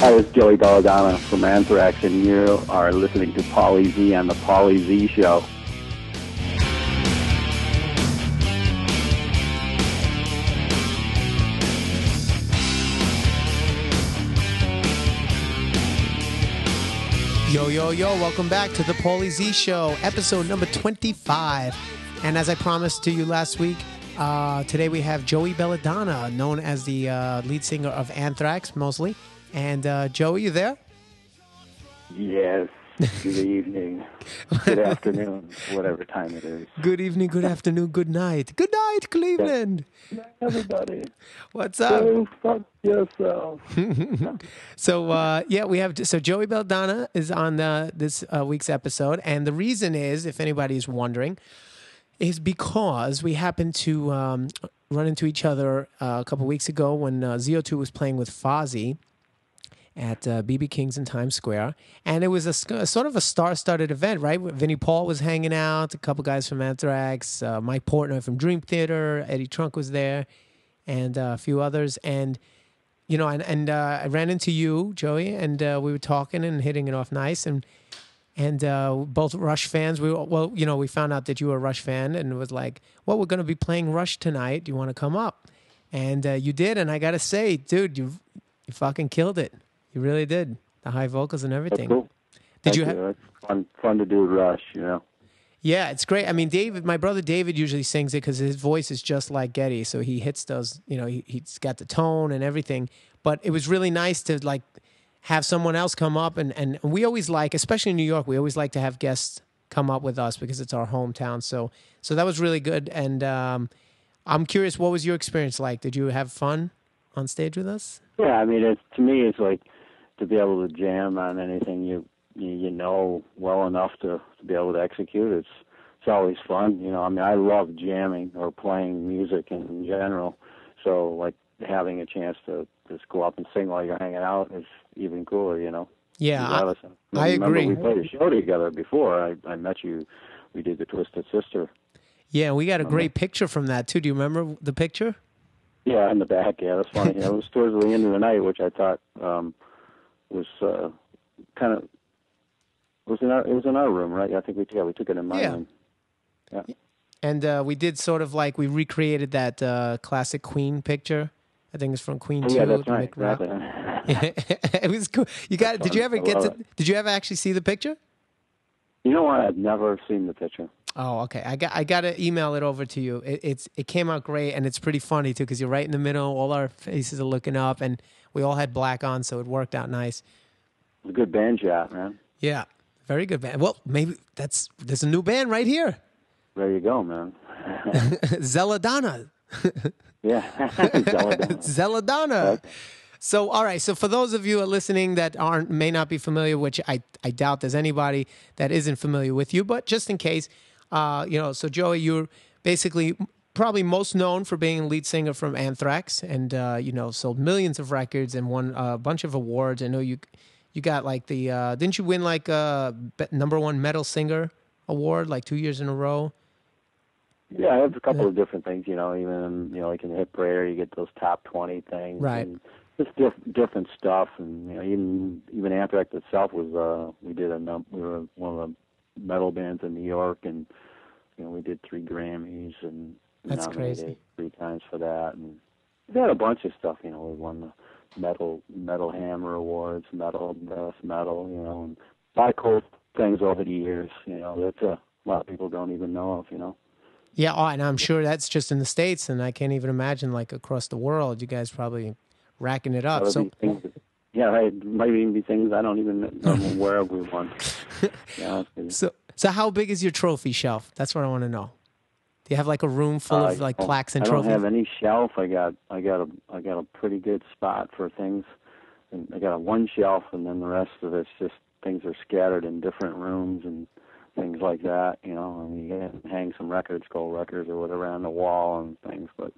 Hi, it's Joey Belladonna from Anthrax, and you are listening to Paulie Z on the Paulie Z Show. Yo, yo, yo, welcome back to the Paulie Z Show, episode number 25. And as I promised to you last week, today we have Joey Belladonna, known as the lead singer of Anthrax, mostly. And Joey, you there? Yes. Good evening. Good afternoon, whatever time it is. Good evening, good afternoon, good night. Good night, Cleveland. Good night, everybody. What's up? Go fuck yourself. So, so Joey Belladonna is on this week's episode. And the reason is, if anybody's wondering, is because we happened to run into each other a couple weeks ago when ZO2 was playing with Fozzy at BB King's in Times Square. And it was a sort of a star-studded event, right? Vinnie Paul was hanging out, a couple guys from Anthrax, Mike Portnoy from Dream Theater, Eddie Trunk was there, and a few others. And, you know, I ran into you, Joey, and we were talking and hitting it off nice. And both Rush fans. We found out that you were a Rush fan, and it was like, well, we're going to be playing Rush tonight. Do you want to come up? And you did, and I got to say, dude, you fucking killed it. You really did. The high vocals and everything. That's cool. Did you have? It's fun to do Rush, you know. Yeah, it's great. I mean, my brother David usually sings it because his voice is just like Geddy, so he hits those. You know, he's got the tone and everything. But it was really nice to like have someone else come up, and we always like, especially in New York, we always like to have guests come up with us because it's our hometown. So that was really good. And I'm curious, what was your experience like? Did you have fun on stage with us? Yeah, I mean, to me, it's like to be able to jam on anything you know well enough to be able to execute. It's always fun, you know. I mean, I love jamming or playing music in general. So like having a chance to just go up and sing while you're hanging out is even cooler, you know. Yeah, I agree. agree. We played a show together before. I met you. We did the Twisted Sister. Yeah, we got a great picture from that too. Do you remember the picture? Yeah, in the back. Yeah, that's funny. It was towards the end of the night, which I thought was kind of it was in our room, right? I think we took it in my room. Yeah. And we did sort of like we recreated that classic Queen picture. I think it's from Queen 2. Yeah, that's right. Exactly. It was cool. Did you ever actually see the picture? You know what? I've never seen the picture. Oh, okay. I got to email it over to you. It came out great, and it's pretty funny too because you're right in the middle. All our faces are looking up, and we all had black on, so it worked out nice. It was a good band shot, man. Yeah, very good band. Well, maybe there's a new band right here. There you go, man. Zelladonna. Yeah, Zelladonna. Zelladonna. Okay. So, all right. So, for those of you who are listening that may not be familiar, which I doubt there's anybody that isn't familiar with you, but just in case, so Joey, you're basically probably most known for being lead singer from Anthrax, and sold millions of records and won a bunch of awards. I know you got like the didn't you win like a #1 metal singer award like 2 years in a row? Yeah, I have a couple of different things, even, like in the hit parade, you get those top 20 things. Right. And just different stuff. And, even Anthrax itself was, we were one of the metal bands in New York, and, we did 3 Grammys and that's nominated crazy 3 times for that. And we had a bunch of stuff, we won the Metal Hammer Awards, Metal, and a lot of cool things over the years, that a lot of people don't even know of, Yeah, and I'm sure that's just in the States, and I can't even imagine like across the world. You guys probably racking it up. It might even be things I don't even know where we won. Yeah. So how big is your trophy shelf? That's what I want to know. Do you have like a room full of like plaques and trophies? I don't have any shelf. I got a pretty good spot for things. And I got one shelf, and then the rest of it's just things are scattered in different rooms and things like that, and you can hang some records, gold records or whatever on the wall and things, but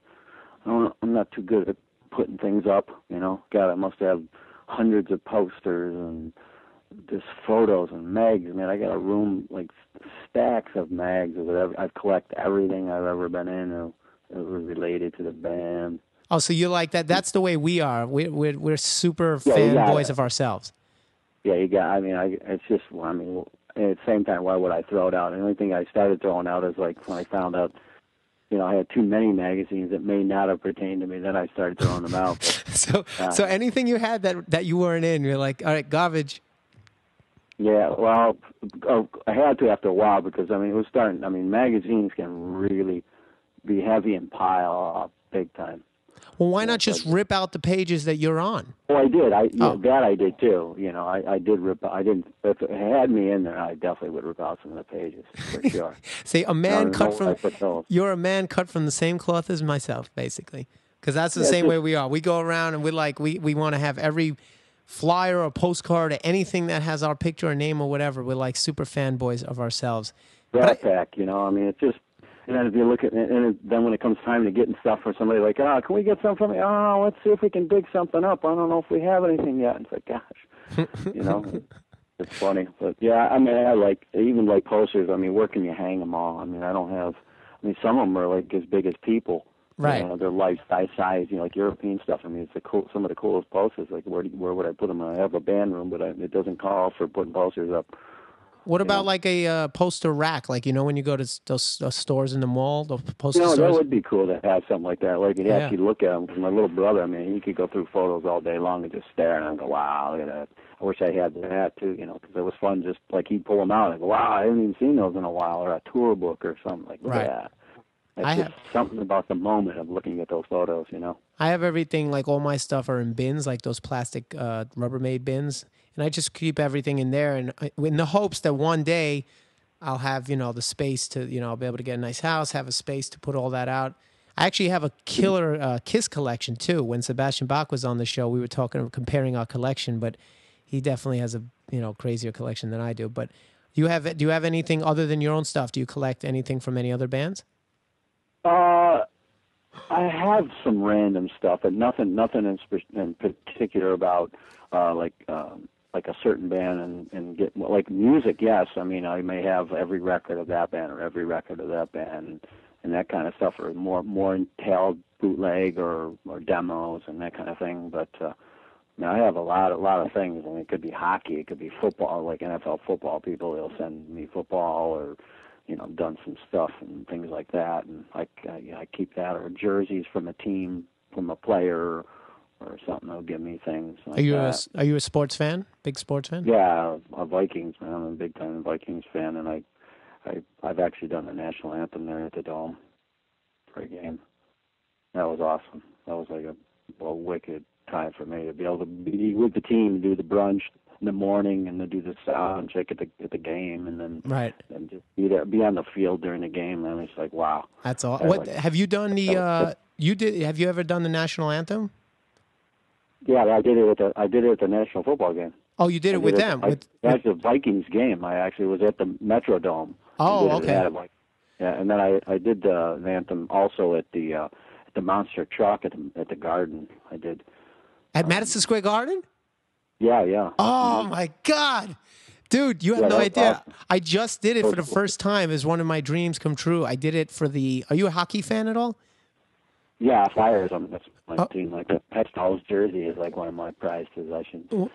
I'm not too good at putting things up, God, I must have hundreds of posters and just photos and mags. I mean, I got a room, like stacks of mags or whatever. I collect everything I've ever been in or related to the band. Oh, so you like that? That's the way we are. We're super Yeah, you got fanboys it. of ourselves. Yeah, you got. I mean, it's just. I mean, at the same time, why would I throw it out? The only thing I started throwing out is like when I found out, I had too many magazines that may not have pertained to me. Then I started throwing them out. But, So anything you had that you weren't in, you're like, all right, garbage. yeah, well, I had to after a while because I mean it was starting. I mean, magazines can really be heavy and pile up big time. Well, why not just rip out the pages that you're on? Oh, I did. That I did too. I did rip. I didn't. If it had me in there, I definitely would rip out some of the pages for sure. See, you're a man cut from the same cloth as myself, basically, because that's the same way we are. We go around and we want to have every flyer or postcard or anything that has our picture or name or whatever. We're like super fanboys of ourselves. Rat Pack, I mean, it's just. And then if you look at, and then when it comes time to getting stuff for somebody, like, can we get something from you? Oh, let's see if we can dig something up. I don't know if we have anything yet. And it's like, gosh, it's funny. But yeah, I mean, I even like posters. I mean, where can you hang them all? I mean, some of them are like as big as people. Right. They're life size, like European stuff. I mean, it's some of the coolest posters. Like, where would I put them? I have a band room, but it doesn't call for putting posters up. What about like a poster rack? Like, when you go to those stores in the mall, the poster stores? That would be cool to have something like that. Like, you'd actually look at them. Because my little brother, I mean, he could go through photos all day long and just stare and go, wow, look at that. I wish I had that too, because it was fun. Just like he'd pull them out and go, wow, I haven't even seen those in a while, or a tour book or something like that. It's just something about the moment of looking at those photos, I have everything, like all my stuff are in bins, like those plastic Rubbermaid bins. And I just keep everything in there, and in the hopes that one day I'll have, the space to, I'll be able to get a nice house, have a space to put all that out. I actually have a killer Kiss collection too. When Sebastian Bach was on the show, we were comparing our collection, but he definitely has a, crazier collection than I do. But do you have anything other than your own stuff? Do you collect anything from any other bands? I have some random stuff, but nothing in particular about like a certain band and get like music. Yes, I mean I may have every record of that band or every record of that band and that kind of stuff, or more entailed bootleg or demos and that kind of thing. But I have a lot of things. I mean, it could be hockey, it could be football, like NFL football. People they'll send me football or done some stuff and things like that, and I keep that, or jerseys from a team, from a player. Or something that'll give me things like that. Are you a sports fan? Big sports fan? Yeah, a Vikings fan. I'm a big time Vikings fan, and I've actually done the national anthem there at the Dome for a game. That was awesome. That was like a wicked time for me to be able to be with the team, do the brunch in the morning, and then do the sound check at the game, and then and just be there, be on the field during the game. And it's like, wow. That's all. What have you done? Have you ever done the national anthem? Yeah, I did it at the National Football game. Oh, you did it with them? That's the Vikings game. I actually was at the Metrodome. Oh, okay. Yeah, and then I did the anthem also at the Monster Truck at the Garden. I did. At Madison Square Garden? Yeah. Oh, my God. Dude, you have no idea. Awesome. I just did it for the first time. It's one of my dreams come true. I did it for are you a hockey fan at all? Yeah, Flyers. That's my team. Like the Petstall's jersey is like one of my prized possessions. Well,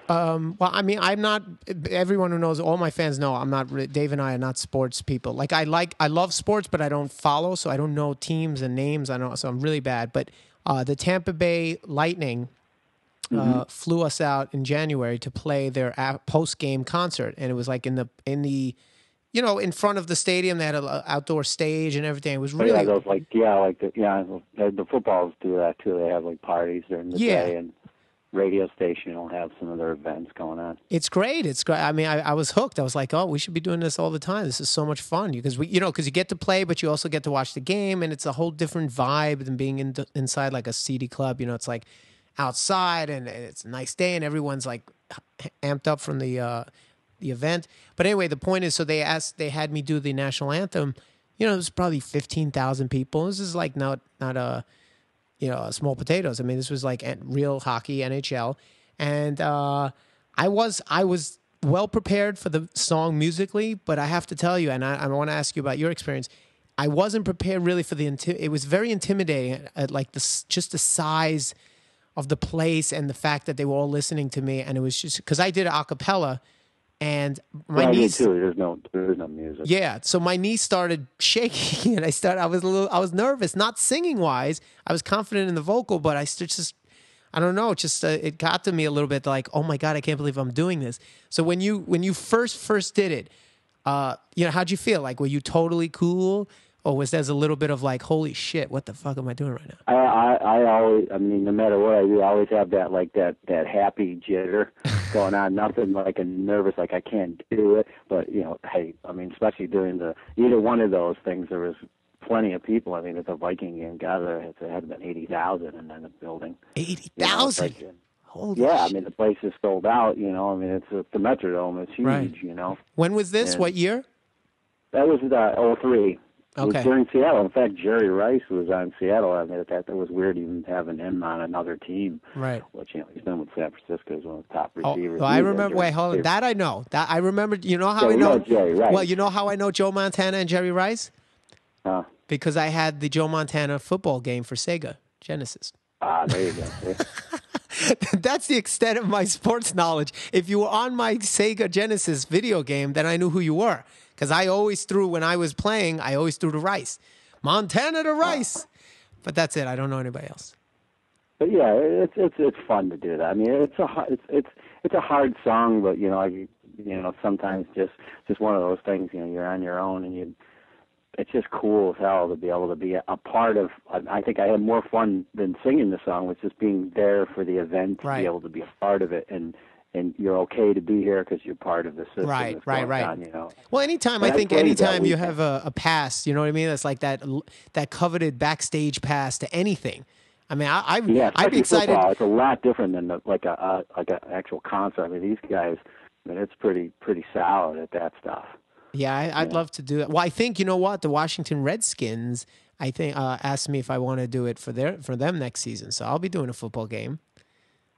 I mean, I'm not. Everyone who knows, all my fans know, I'm not. Dave and I are not sports people. Like I love sports, but I don't follow, so I don't know teams and names. So I'm really bad. But the Tampa Bay Lightning flew us out in January to play their post-game concert, and it was like in the in front of the stadium. They had an outdoor stage and everything. It was really the footballs do that too. They have like parties during the day, and radio station will have some of their events going on. It's great. It's great. I mean, I was hooked. I was like, oh, we should be doing this all the time. This is so much fun because because you get to play, but you also get to watch the game, and it's a whole different vibe than being inside like a seedy club. It's like outside, and it's a nice day, and everyone's like amped up from the event. But anyway, the point is, so they had me do the national anthem. It was probably 15,000 people. This is like not small potatoes. I mean, this was like real hockey, NHL. And I was well prepared for the song musically, but I have to tell you, and I want to ask you about your experience. I wasn't prepared really for it was very intimidating, like just the size of the place and the fact that they were all listening to me. And it was just because I did it a cappella, and my I did niece too. There's no music. Yeah, so my knee started shaking, and I was nervous, not singing wise. I was confident in the vocal, but I don't know, it got to me a little bit like, oh my God, I can't believe I'm doing this. So when you first did it, how'd you feel? Like, were you totally cool, or was there a little bit of like, holy shit, what the fuck am I doing right now? I always, I mean, no matter what I do, I always have that happy jitter going on. Nothing like a nervous, like I can't do it. But hey, I mean, especially during either one of those things, there was plenty of people. I mean, at the Viking game, God, there had been 80,000 in the building. 80,000. Holy yeah, shit. I mean, the place is sold out. I mean, it's the Metrodome. It's huge. Right. When was this? And what year? That was 03. It was Okay. during Seattle. In fact, Jerry Rice was on Seattle. I mean, that was weird even having him on another team. Right. Which, he's been with San Francisco as one of the top receivers. I remember. Wait, hold on. That I know. That I remember. You know how I know Jerry Rice. Well, you know how I know Joe Montana and Jerry Rice? Huh? Because I had the Joe Montana football game for Sega Genesis. There you go. That's the extent of my sports knowledge. If you were on my Sega Genesis video game, then I knew who you were. Because I always threw, when I was playing, I always threw to Rice. Montana to Rice. But that's it. I don't know anybody else. But yeah, it's fun to do that. I mean, it's a hard song, but sometimes just one of those things. You're on your own, and it's just cool as hell to be able to be a part of. I think I had more fun than singing the song, was just being there for the event, to be able to be a part of it, and you're okay to be here because you're part of the system. Right. On, Well, anytime you have a pass, you know what I mean? That's like that coveted backstage pass to anything. I mean, I'd be excited. Football, it's a lot different than like an actual concert. I mean, these guys, it's pretty solid at that stuff. Yeah, I'd love to do that. Well, I think, you know what, the Washington Redskins, I think, asked me if I want to do it for them next season. So I'll be doing a football game.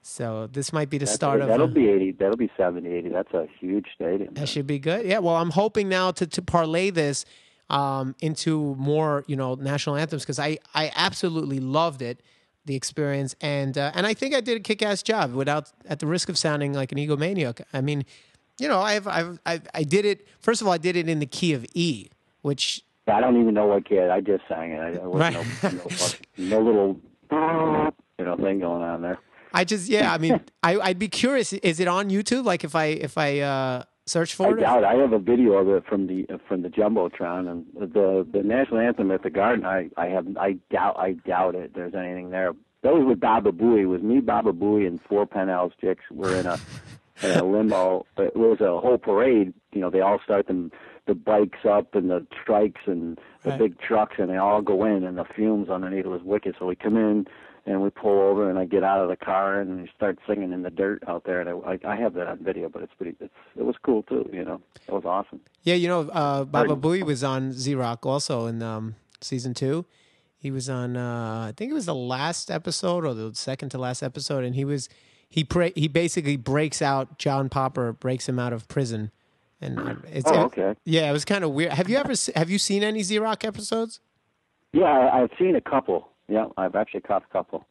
So this might be the start of. That'll be 80. That'll be 70, 80. That's a huge stadium. That should be good. Yeah. Well, I'm hoping now to parlay this into more, national anthems, because I absolutely loved it, the experience, and I think I did a kick-ass job at the risk of sounding like an egomaniac. I mean, I did it. First of all, I did it in the key of E, which I don't even know what key. I just sang it. I wasn't no little thing going on there. I mean, I'd be curious. Is it on YouTube? Like if I search for it? I have a video of it from the jumbotron, and the national anthem at the Garden. I doubt it. There's anything there. That was with Baba Booey. It was me, Baba Booey, and 4 Penhouse chicks were in a limo. It was a whole parade. They all start the bikes up and the trikes and the big trucks, and they all go in, and the fumes underneath was wicked. So we come in and we pull over, and I get out of the car and we start singing in the dirt out there. And I have that on video, but it was cool too. It was awesome. Yeah, Baba Booey was on Z-Rock also in season 2. He was on I think it was the last episode or the second to last episode, and he basically breaks out. John Popper breaks him out of prison, and okay. Yeah, it was kind of weird. Have you seen any Z-Rock episodes? Yeah, I've seen a couple. Yeah, I've actually caught a couple.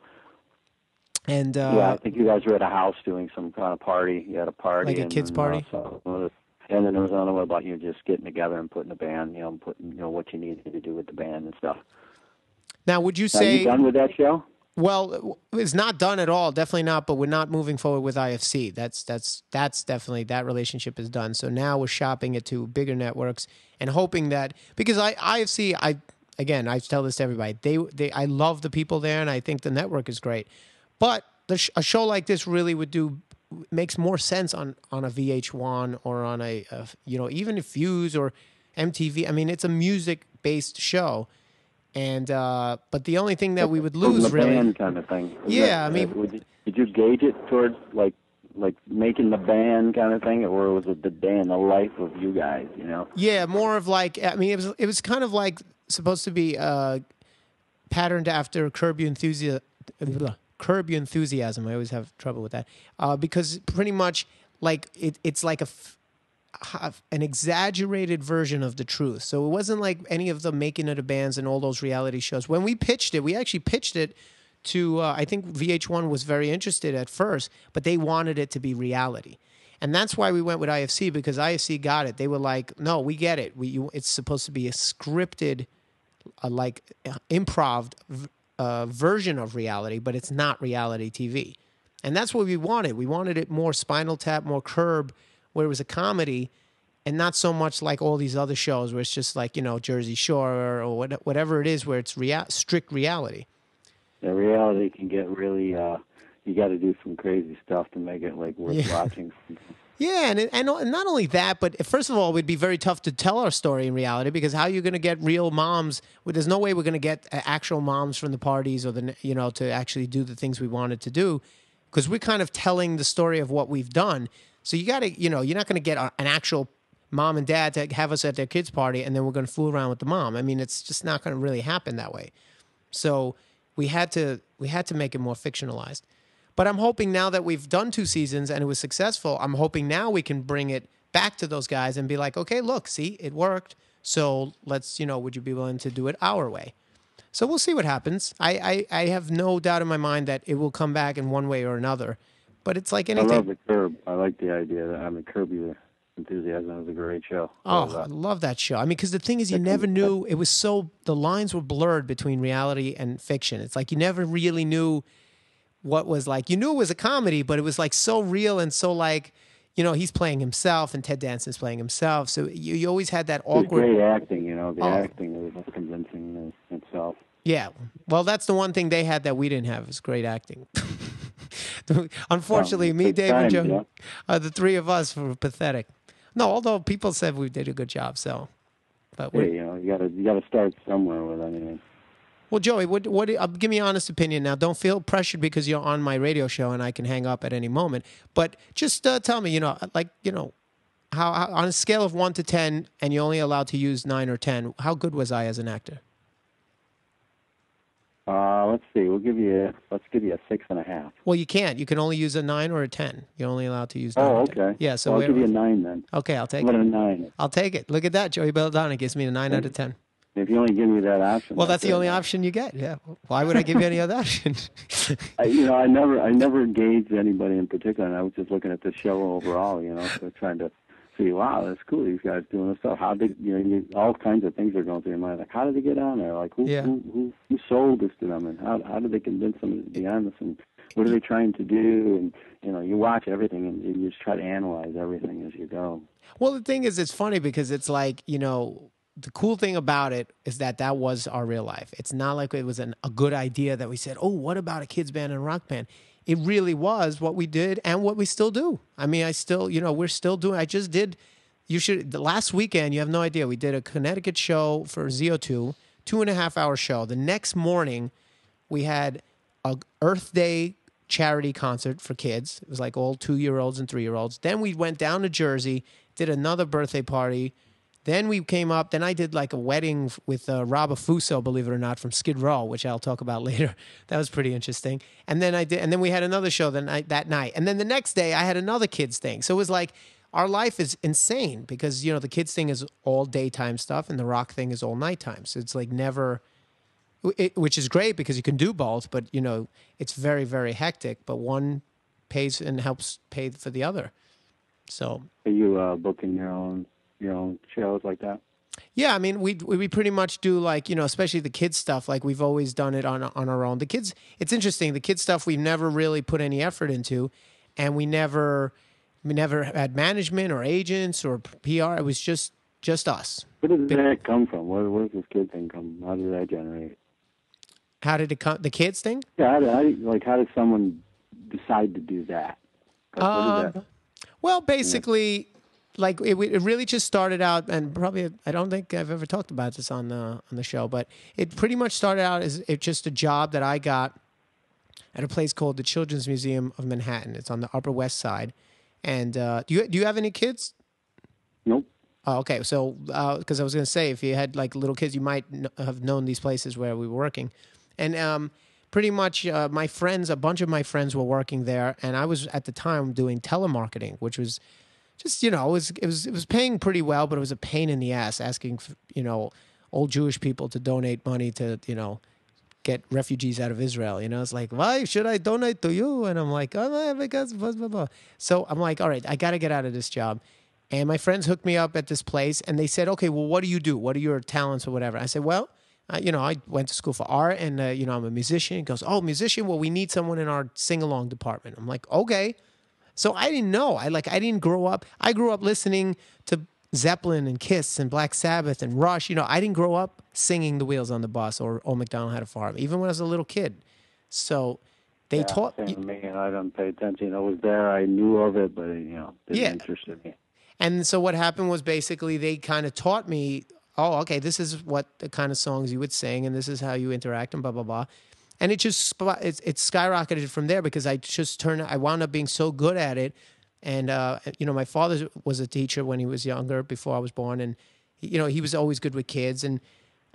And I think you guys were at a house doing some kind of party. You had a party, like a kids' party. And then there was another one about you just getting together and putting a band. Putting what you needed to do with the band and stuff. Now, would you say? Are you done with that show? Well, it's not done at all. Definitely not. But we're not moving forward with IFC. That's definitely, that relationship is done. So now we're shopping it to bigger networks and hoping that, because IFC, I tell this to everybody. I love the people there, and I think the network is great. But a show like this really makes more sense on a VH1 or on a even a Fuse or MTV. I mean, it's a music-based show. And but the only thing that we would lose, really, band kind of thing. Did you gauge it towards like making the band kind of thing, or was it the day in the life of you guys? Yeah, more of like, I mean, it was kind of like supposed to be patterned after Curb Your Enthusiasm. I always have trouble with that because pretty much like it's like an exaggerated version of the truth. So it wasn't like any of the Making of the Bands and all those reality shows. When we pitched it, we actually pitched it to, I think VH1 was very interested at first, but they wanted it to be reality. And that's why we went with IFC, because IFC got it. They were like, no, we get it. It's supposed to be a scripted, improv version of reality, but it's not reality TV. And that's what we wanted. We wanted it more Spinal Tap, more Curb, where it was a comedy and not so much like all these other shows where it's just like, Jersey Shore or whatever it is, where it's strict reality. The reality can get really, you got to do some crazy stuff to make it like worth watching. Yeah, and not only that, but first of all, it would be very tough to tell our story in reality, because how are you going to get real moms? Well, there's no way we're going to get actual moms from the parties or to actually do the things we wanted to do, because we're kind of telling the story of what we've done. So you got to, you're not going to get an actual mom and dad to have us at their kids' party, and then we're going to fool around with the mom. I mean, it's just not going to really happen that way. So we had to make it more fictionalized. But I'm hoping now that we've done 2 seasons and it was successful, I'm hoping now we can bring it back to those guys and be like, okay, look, see, it worked. So let's, would you be willing to do it our way? So we'll see what happens. I have no doubt in my mind that it will come back in one way or another. But it's like anything. I love the Curb. I like the idea that Curb Your Enthusiasm was a great show. I love that show. I mean, because the thing is, you never knew. It was the lines were blurred between reality and fiction. It's like you never really knew what was like. You knew it was a comedy, but it was like so real and so like, he's playing himself and Ted Danson's playing himself. So you always had that awkward. It was great acting, the acting was convincing itself. Yeah. Well, that's the one thing they had that we didn't have, is great acting. Unfortunately, me, Dave, and Joe, the 3 of us were pathetic. No, although people said we did a good job. So, but you gotta start somewhere with anything. Well, Joey, what? Give me an honest opinion now. Don't feel pressured because you're on my radio show and I can hang up at any moment. But just tell me, how on a scale of 1 to 10, and you're only allowed to use 9 or 10. How good was I as an actor? Let's see. Let's give you a 6.5. Well, you can't. You can only use a 9 or a 10. You're only allowed to use 9 or 10. Okay. Yeah, so I'll give you a 9 then. Okay, I'll take it. A 9. I'll take it. Look at that. Joey Belladonna gives me a 9 out of 10. If you only give me that option. Well, that's the only option you get. Yeah. Why would I give you any other option? I never engaged anybody in particular, and I was just looking at the show overall. So trying to see, wow, that's cool. These guys doing this stuff. How did all kinds of things are going through your mind? Like, how did they get on there? Like, who sold this to them, and how did they convince them to be on this, and what are they trying to do? And you watch everything, and you just try to analyze everything as you go. Well, the thing is, it's funny because it's like the cool thing about it is that was our real life. It's not like it was a good idea that we said, oh, what about a kids band and a rock band? It really was what we did and what we still do. I mean, we're still doing. I just did. The last weekend, you have no idea. We did a Connecticut show for ZO2, 2.5-hour show. The next morning, we had a Earth Day charity concert for kids. It was like all 2-year-olds and 3-year-olds. Then we went down to Jersey, did another birthday party. Then we came up. Then I did like a wedding with Rob Afuso, believe it or not, from Skid Row, which I'll talk about later. That was pretty interesting. And then then we had another show that night. And then the next day I had another kids thing. So it was like our life is insane because the kids thing is all daytime stuff and the rock thing is all nighttime. So it's like never, which is great because you can do both. But it's very, very hectic. But one pays and helps pay for the other. So are you booking your own shows like that? Yeah, I mean, we pretty much do like, especially the kids stuff. Like we've always done it on our own. The kids, it's interesting. The kids stuff we've never really put any effort into, and we never had management or agents or PR. It was just us. Where did that come from? Where does this kid thing come? How did that generate? How did it come? The kids thing? Yeah. How did someone decide to do that? Well, basically. Like it really just started out, and probably I don't think I've ever talked about this on the show, but it pretty much started out as just a job that I got at a place called the Children's Museum of Manhattan. It's on the Upper West Side. And do you have any kids? Nope. Oh, okay. So because I was going to say, if you had like little kids, you might have known these places where we were working, and pretty much a bunch of my friends were working there, and I was at the time doing telemarketing, which was just it was paying pretty well, but it was a pain in the ass asking for, old Jewish people to donate money to get refugees out of Israel. It's like, why should I donate to you? And I'm like, oh, because blah, blah, blah. So I'm like, all right, I got to get out of this job. And my friends hooked me up at this place, and they said, okay, well, what do you do? What are your talents or whatever? I said, well, I went to school for art, and I'm a musician. He goes, oh, musician? Well, we need someone in our sing-along department. I'm like, okay. So I didn't know. I didn't grow up. I grew up listening to Zeppelin and Kiss and Black Sabbath and Rush. I didn't grow up singing The Wheels on the Bus or Old MacDonald Had a Farm, even when I was a little kid. So they taught same with me, and I didn't pay attention. I was there. I knew of it, but didn't interest me. And so what happened was basically they kind of taught me, oh, okay, this is what the kind of songs you would sing, and this is how you interact, and blah blah blah. And it just it skyrocketed from there because I wound up being so good at it. And, my father was a teacher when he was younger, before I was born. And, he was always good with kids. And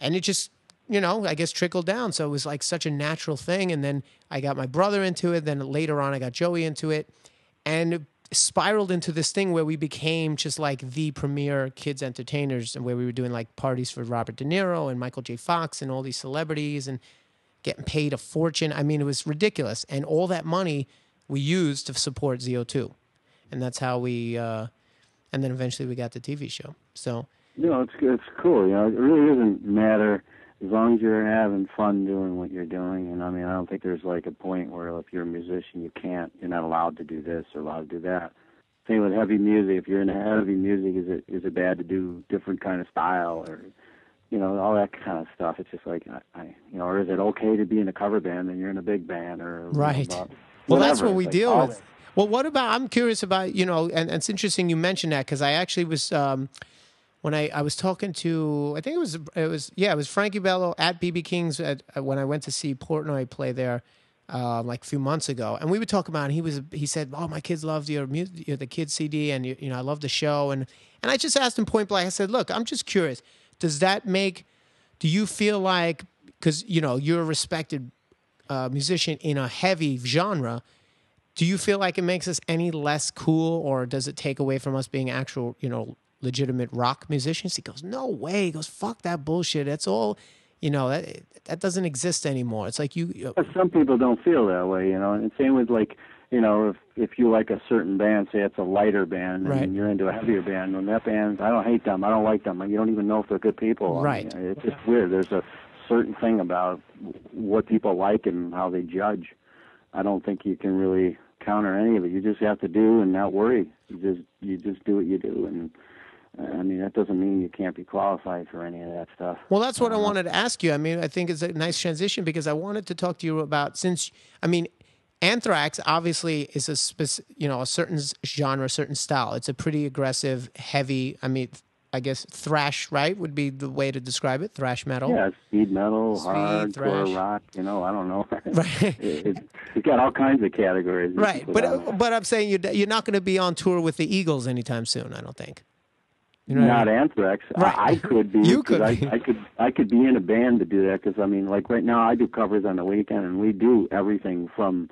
it just, I guess trickled down. So it was like such a natural thing. And then I got my brother into it. Then later on, I got Joey into it. And it spiraled into this thing where we became just like the premier kids entertainers, and where we were doing like parties for Robert De Niro and Michael J. Fox and all these celebrities and getting paid a fortune. I mean, it was ridiculous. And all that money we used to support ZO2. And that's how we, and then eventually we got the TV show. So, it's cool. It really doesn't matter as long as you're having fun doing what you're doing. And I mean, I don't think there's like a point where if you're a musician, you're not allowed to do this or allowed to do that. Same with heavy music. If you're into heavy music, is it bad to do different kind of style or, all that kind of stuff? It's just like, or is it okay to be in a cover band and you're in a big band or right? Well, that's what we deal with. Well, what about, I'm curious about, and it's interesting you mentioned that, because I actually was, when I was talking to, I think it was Frankie Bello at BB King's when I went to see Portnoy play there like a few months ago. And we would talk about it. He said, oh, my kids love the kids CD, and, I love the show. And I just asked him point blank, I said, look, I'm just curious. Do you feel like, because, you're a respected musician in a heavy genre, do you feel like it makes us any less cool, or does it take away from us being actual, legitimate rock musicians? He goes, no way. He goes, fuck that bullshit. That's all, that doesn't exist anymore. It's like some people don't feel that way, and same with like, if you like a certain band, say it's a lighter band, and right. You're into a heavier band, and that band, I don't hate them. I don't like them. You don't even know if they're good people. Right. I mean, it's just weird. There's a certain thing about what people like and how they judge. I don't think you can really counter any of it. You just have to do and not worry. You just do what you do, and I mean that doesn't mean you can't be qualified for any of that stuff. Well, that's what I wanted to ask you. I mean, I think it's a nice transition because I wanted to talk to you about Anthrax obviously is a certain genre, a certain style. It's a pretty aggressive, heavy. I mean, I guess thrash, right, would be the way to describe it. Thrash metal. Yeah, speed metal, hardcore rock. I don't know. Right. It's got all kinds of categories. Right, but I'm saying you're not going to be on tour with the Eagles anytime soon. I don't think. Not Anthrax. Right. I could be. You could be. I could be in a band to do that because I mean, like right now, I do covers on the weekend, and we do everything from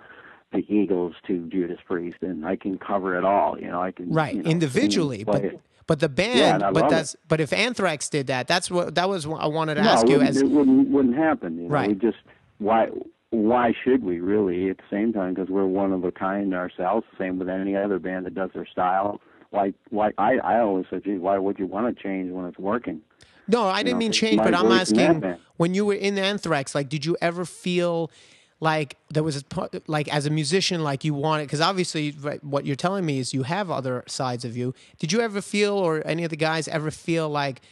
the Eagles to Judas Priest, and I can cover it all. I can individually, but the band, but if Anthrax did that, that was what I wanted to ask you. It wouldn't happen. Right. We just why should we really at the same time? Because we're one of a kind ourselves. Same with any other band that does their style. Why? I always said, gee, why would you want to change when it's working? No, I didn't mean change, but I'm asking, when you were in Anthrax, like, did you ever feel like there was like as a musician, like you wanted, because obviously what you're telling me is you have other sides of you. Did you ever feel, or any of the guys ever feel like,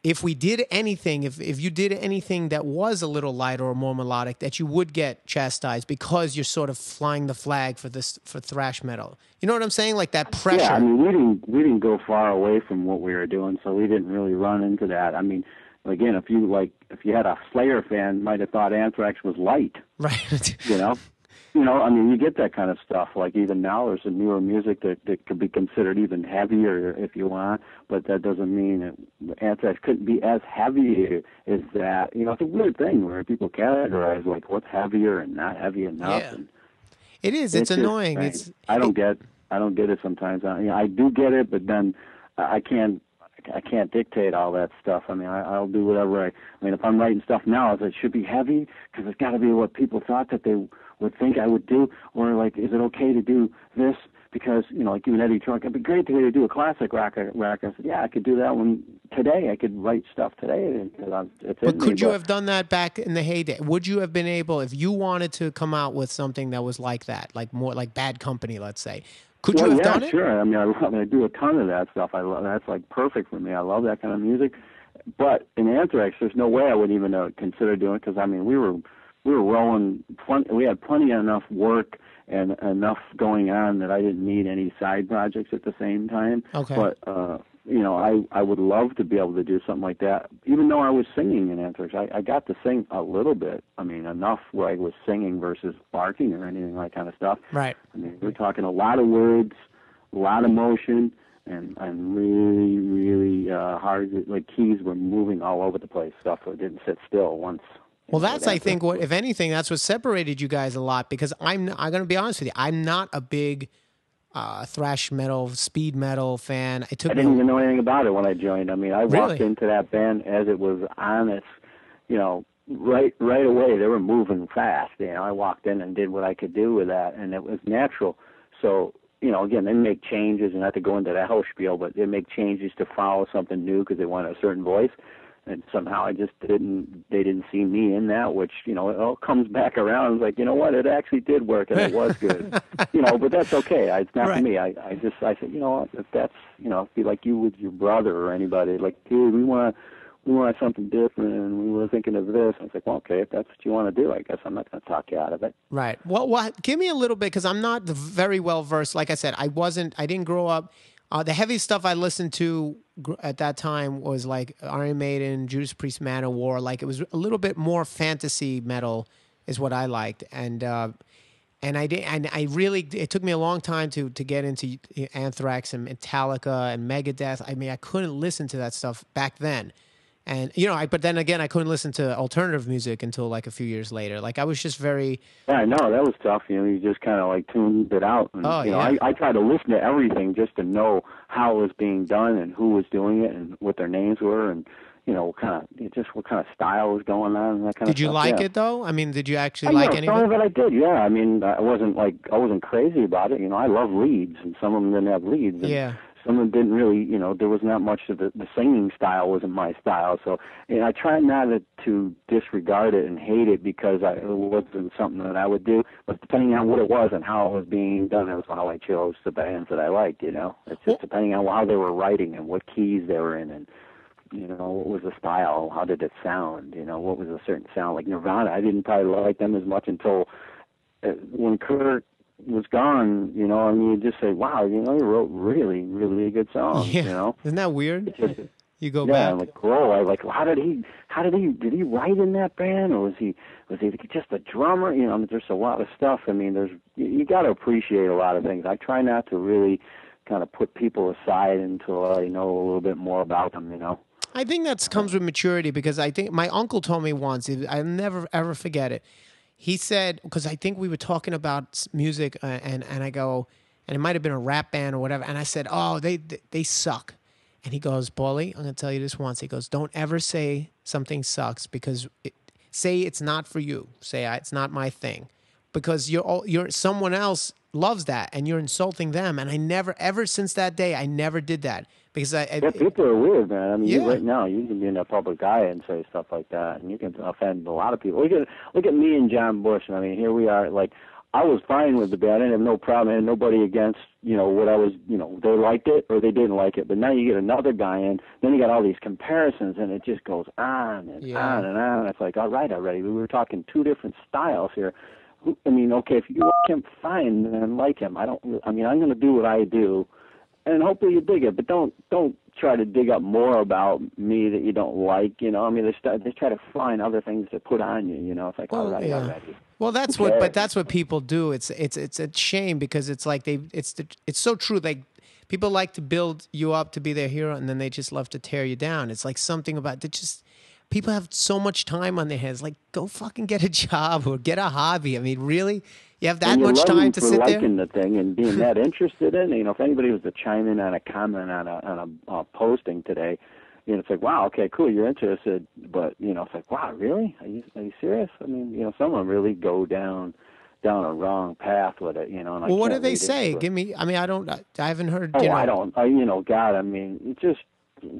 if we did anything, if you did anything that was a little lighter or more melodic, that you would get chastised because you're sort of flying the flag for thrash metal? You know what I'm saying? Like that pressure. Yeah, I mean, we didn't go far away from what we were doing, so we didn't really run into that. I mean, again, if you had a Slayer fan, might have thought Anthrax was light. Right. I mean, you get that kind of stuff. Like even now, there's some newer music that could be considered even heavier if you want, but that doesn't mean that Anthrax couldn't be as heavy as that. It's a weird thing where people categorize like what's heavier and not heavy enough. Yeah. It is. It's annoying. I don't get I don't get it sometimes. I do get it, but then I can't dictate all that stuff. I mean, I'll do whatever I mean, if I'm writing stuff now, it should be heavy because it's got to be what people thought that they would think I would do, or like, is it okay to do this? Because, like you and Eddie Trunk, it'd be great to do a classic rock. I said, yeah, I could do that one today. I could write stuff today. But could you have done that back in the heyday? Would you have been able, if you wanted to come out with something that was like that, like more like Bad Company, let's say, could you have done it? Sure. I mean, I do a ton of that stuff. That's like perfect for me. I love that kind of music. But in Anthrax, there's no way I would even consider doing it because, I mean, we were rolling. We had plenty enough work and enough going on that I didn't need any side projects at the same time. Okay. But I would love to be able to do something like that. Even though I was singing in Anthrax, I got to sing a little bit. I mean, enough where I was singing versus barking or anything like that kind of stuff. Right. I mean, we're talking a lot of words, a lot of motion, and really, really hard. Like keys were moving all over the place. Stuff that didn't sit still once. Well, that's, I think, what, if anything, that's what separated you guys a lot, because I'm going to be honest with you, I'm not a big thrash metal, speed metal fan. I didn't even know anything about it when I joined. I mean, I walked into that band as it was on its, right away. They were moving fast. I walked in and did what I could do with that, and it was natural. So, again, they make changes, and not to go into that whole spiel, but they make changes to follow something new because they want a certain voice. And somehow they didn't see me in that, which, it all comes back around. It's like, you know what, it actually did work and it was good. But that's okay. It's not for me. I said, you know what, if that's, be like you with your brother or anybody, like, dude, we want something different and we were thinking of this. I was like, well, okay, if that's what you want to do, I guess I'm not going to talk you out of it. Right. Well, give me a little bit, because I'm not very well versed. Like I said, I didn't grow up. The heavy stuff I listened to at that time was like Iron Maiden, Judas Priest, Manowar. Like it was a little bit more fantasy metal, is what I liked, and it took me a long time to get into Anthrax and Metallica and Megadeth. I mean, I couldn't listen to that stuff back then. And, but then again, I couldn't listen to alternative music until like a few years later. Like I was just very... Yeah, I know, that was tough. You just kind of like tuned it out. And, I tried to listen to everything just to know how it was being done and who was doing it and what their names were and, what kind of style was going on and that kind of stuff. Did you like it though? I mean, did you actually like any of it? Some of it I did, yeah. I mean, I wasn't crazy about it. I love leads, and some of them didn't have leads. And yeah. Some of them didn't really, there was not much of the singing style wasn't my style. So I tried not to disregard it and hate it because it wasn't something that I would do. But depending on what it was and how it was being done, that was how I chose the bands that I liked, It's just depending on how they were writing and what keys they were in and, what was the style, how did it sound, what was a certain sound. Like Nirvana, I didn't probably like them as much until when Kurt was gone, you just say, wow, he wrote really, really good songs, Isn't that weird? You go back. Yeah, I'm like, whoa, did he write in that band, or was he just a drummer? There's a lot of stuff. I mean, you got to appreciate a lot of things. I try not to really kind of put people aside until I know a little bit more about them, I think that comes with maturity, because I think my uncle told me once, I'll never, ever forget it. He said, because I think we were talking about music, and I go, and it might have been a rap band or whatever, and I said, oh, they suck. And he goes, Paulie, I'm going to tell you this once. He goes, don't ever say something sucks, because say it's not for you. Say it's not my thing, because you're someone else loves that, and you're insulting them. And I never, ever since that day, I never did that, because people are weird, man. I mean, right now you can be in a public eye and say stuff like that, and you can offend a lot of people. Look at me and John Bush. I mean, here we are. Like, I was fine with the band. I didn't have no problem. I had nobody against, what I was, they liked it or they didn't like it. But now you get another guy in, then you got all these comparisons, and it just goes on and on and on. It's like, all right, already. We were talking two different styles here. I mean, okay, if you like him, fine, then like him. I'm going to do what I do, and hopefully you dig it. But don't try to dig up more about me that you don't like. I mean, they try to find other things to put on you. It's like, already. Well, that's what people do. It's a shame, because it's like it's so true. Like, people like to build you up to be their hero, and then they just love to tear you down. It's like something about it just. people have so much time on their hands. Like, go fucking get a job or get a hobby. I mean, really? You have that and you much love time them to for sit there? liking the thing and being that interested in it. You know, if anybody was to chime in on a comment on a posting today, you know, it's like, wow, okay, cool, you're interested, but you know, it's like, wow, really? Are you serious? I mean, you know, someone really go down a wrong path with it, you know. And Well, I what do can't they read say? into it. Give me, I mean, I haven't heard, Oh, you know, I don't. You know, God, I mean, it just.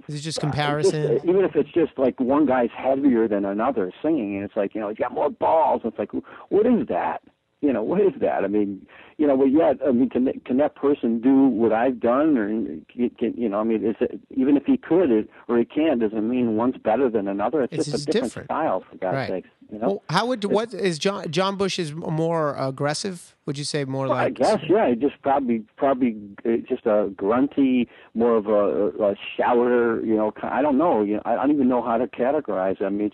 is it just Just comparison? even if it's just like one guy's heavier than another singing, and it's like, you know, he's got more balls. It's like, what is that? You know, what is that? I mean, you know, well, yeah, I mean, can that person do what I've done, or you know, I mean, is it, even if he could or he can, doesn't mean one's better than another. It's just a different style, for God's sakes. You know? Well, what is John Bush is more aggressive? Would you say more like? I guess, yeah. He just probably just a grunty, more of a shouter. You know, I don't know. You know, I don't even know how to categorize it. I mean,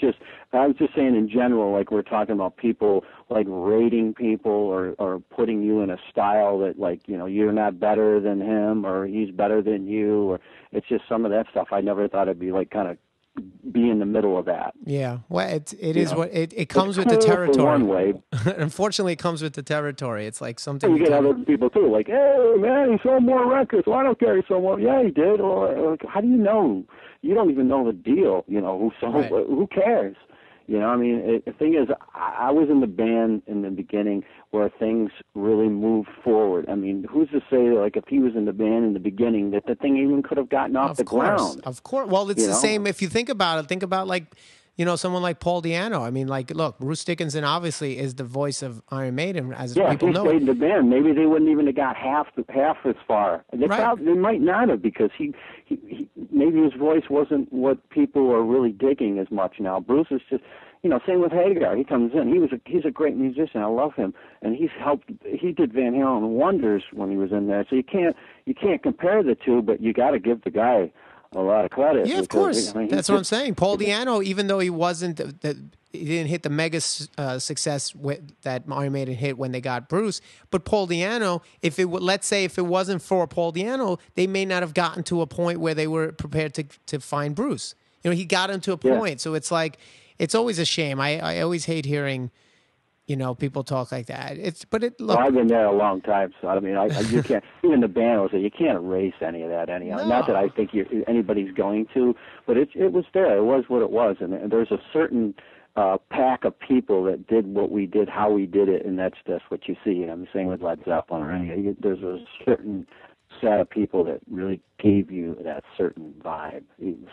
I was just saying in general, like we're talking about people like rating people or putting you in a style that, like, you know, you're not better than him or he's better than you, or it's just some of that stuff. I never thought it'd be like kind of be in the middle of that. Yeah, well, it is what it comes it's with the cool territory. For one way. Unfortunately, it comes with the territory. It's like something you get other people too, like, hey man, he sold more records. Well, I don't care, he sold more. Yeah, he did. Or how do you know? You don't even know the deal. You know who sold. Right. Who cares? You know, I mean, the thing is, I was in the band in the beginning where things really moved forward. I mean, who's to say, like, if he was in the band in the beginning, that the thing even could have gotten off the ground? Of course. Well, it's the same. If you think about it, think about, like, you know, someone like Paul Di'Anno. I mean, like, look, Bruce Dickinson obviously is the voice of Iron Maiden, as people know. If he stayed in the band, maybe they wouldn't even have got half as far. They might not have, because he maybe his voice wasn't what people are really digging as much now. Bruce is just, you know, same with Hagar. He comes in. He's a great musician. I love him, and he did Van Halen wonders when he was in there. So you can't compare the two, but you got to give the guy a lot of credit. Yeah, of course. That's what I'm saying. Paul Di'Anno, even though he wasn't, he didn't hit the mega success that Iron Maiden hit when they got Bruce. But Paul Di'Anno, let's say if it wasn't for Paul Di'Anno, they may not have gotten to a point where they were prepared to find Bruce. You know, he got him to a point. So it's like, it's always a shame. I always hate hearing, you know, people talk like that. Look. Well, I've been there a long time, so I mean, you can't. Even the band will say you can't erase any of that anyhow. No. Not that I think anybody's going to, but it was there. It was what it was, and there's a certain pack of people that did what we did, how we did it, and that's what you see. I'm saying with Led Zeppelin or any. There's a certain set of people that really gave you that certain vibe,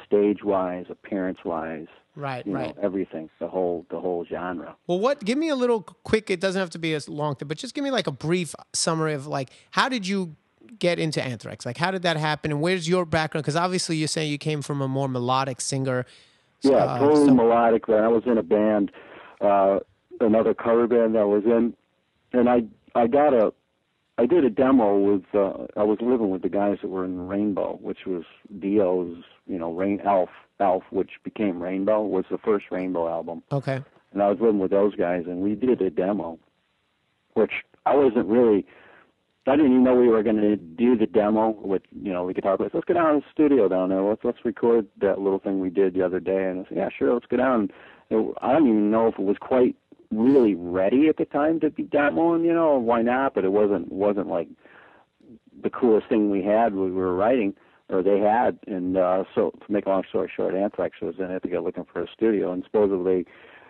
stage-wise, appearance-wise. Right. Everything, the whole genre. Well, give me a little quick, it doesn't have to be a long thing, but just give me like a brief summary of, like, how did you get into Anthrax? Like, how did that happen, and where's your background? Because obviously you're saying you came from a more melodic singer. Yeah, totally melodic. I was in a band, another cover band that I was in, and I did a demo with, I was living with the guys that were in Rainbow, which was Dio's, you know, Elf, which became Rainbow, was the first Rainbow album. Okay. And I was living with those guys, and we did a demo, which I didn't even know we were going to do the demo with, you know, the guitar players. Let's go down to the studio down there. Let's record that little thing we did the other day. And I said, yeah, sure, let's go down. I don't even know if it was quite really ready at the time to be demoing, you know, why not? But it wasn't like the coolest thing we were writing, or they had. And so to make a long story short, Anthrax was in it to go looking for a studio, and supposedly,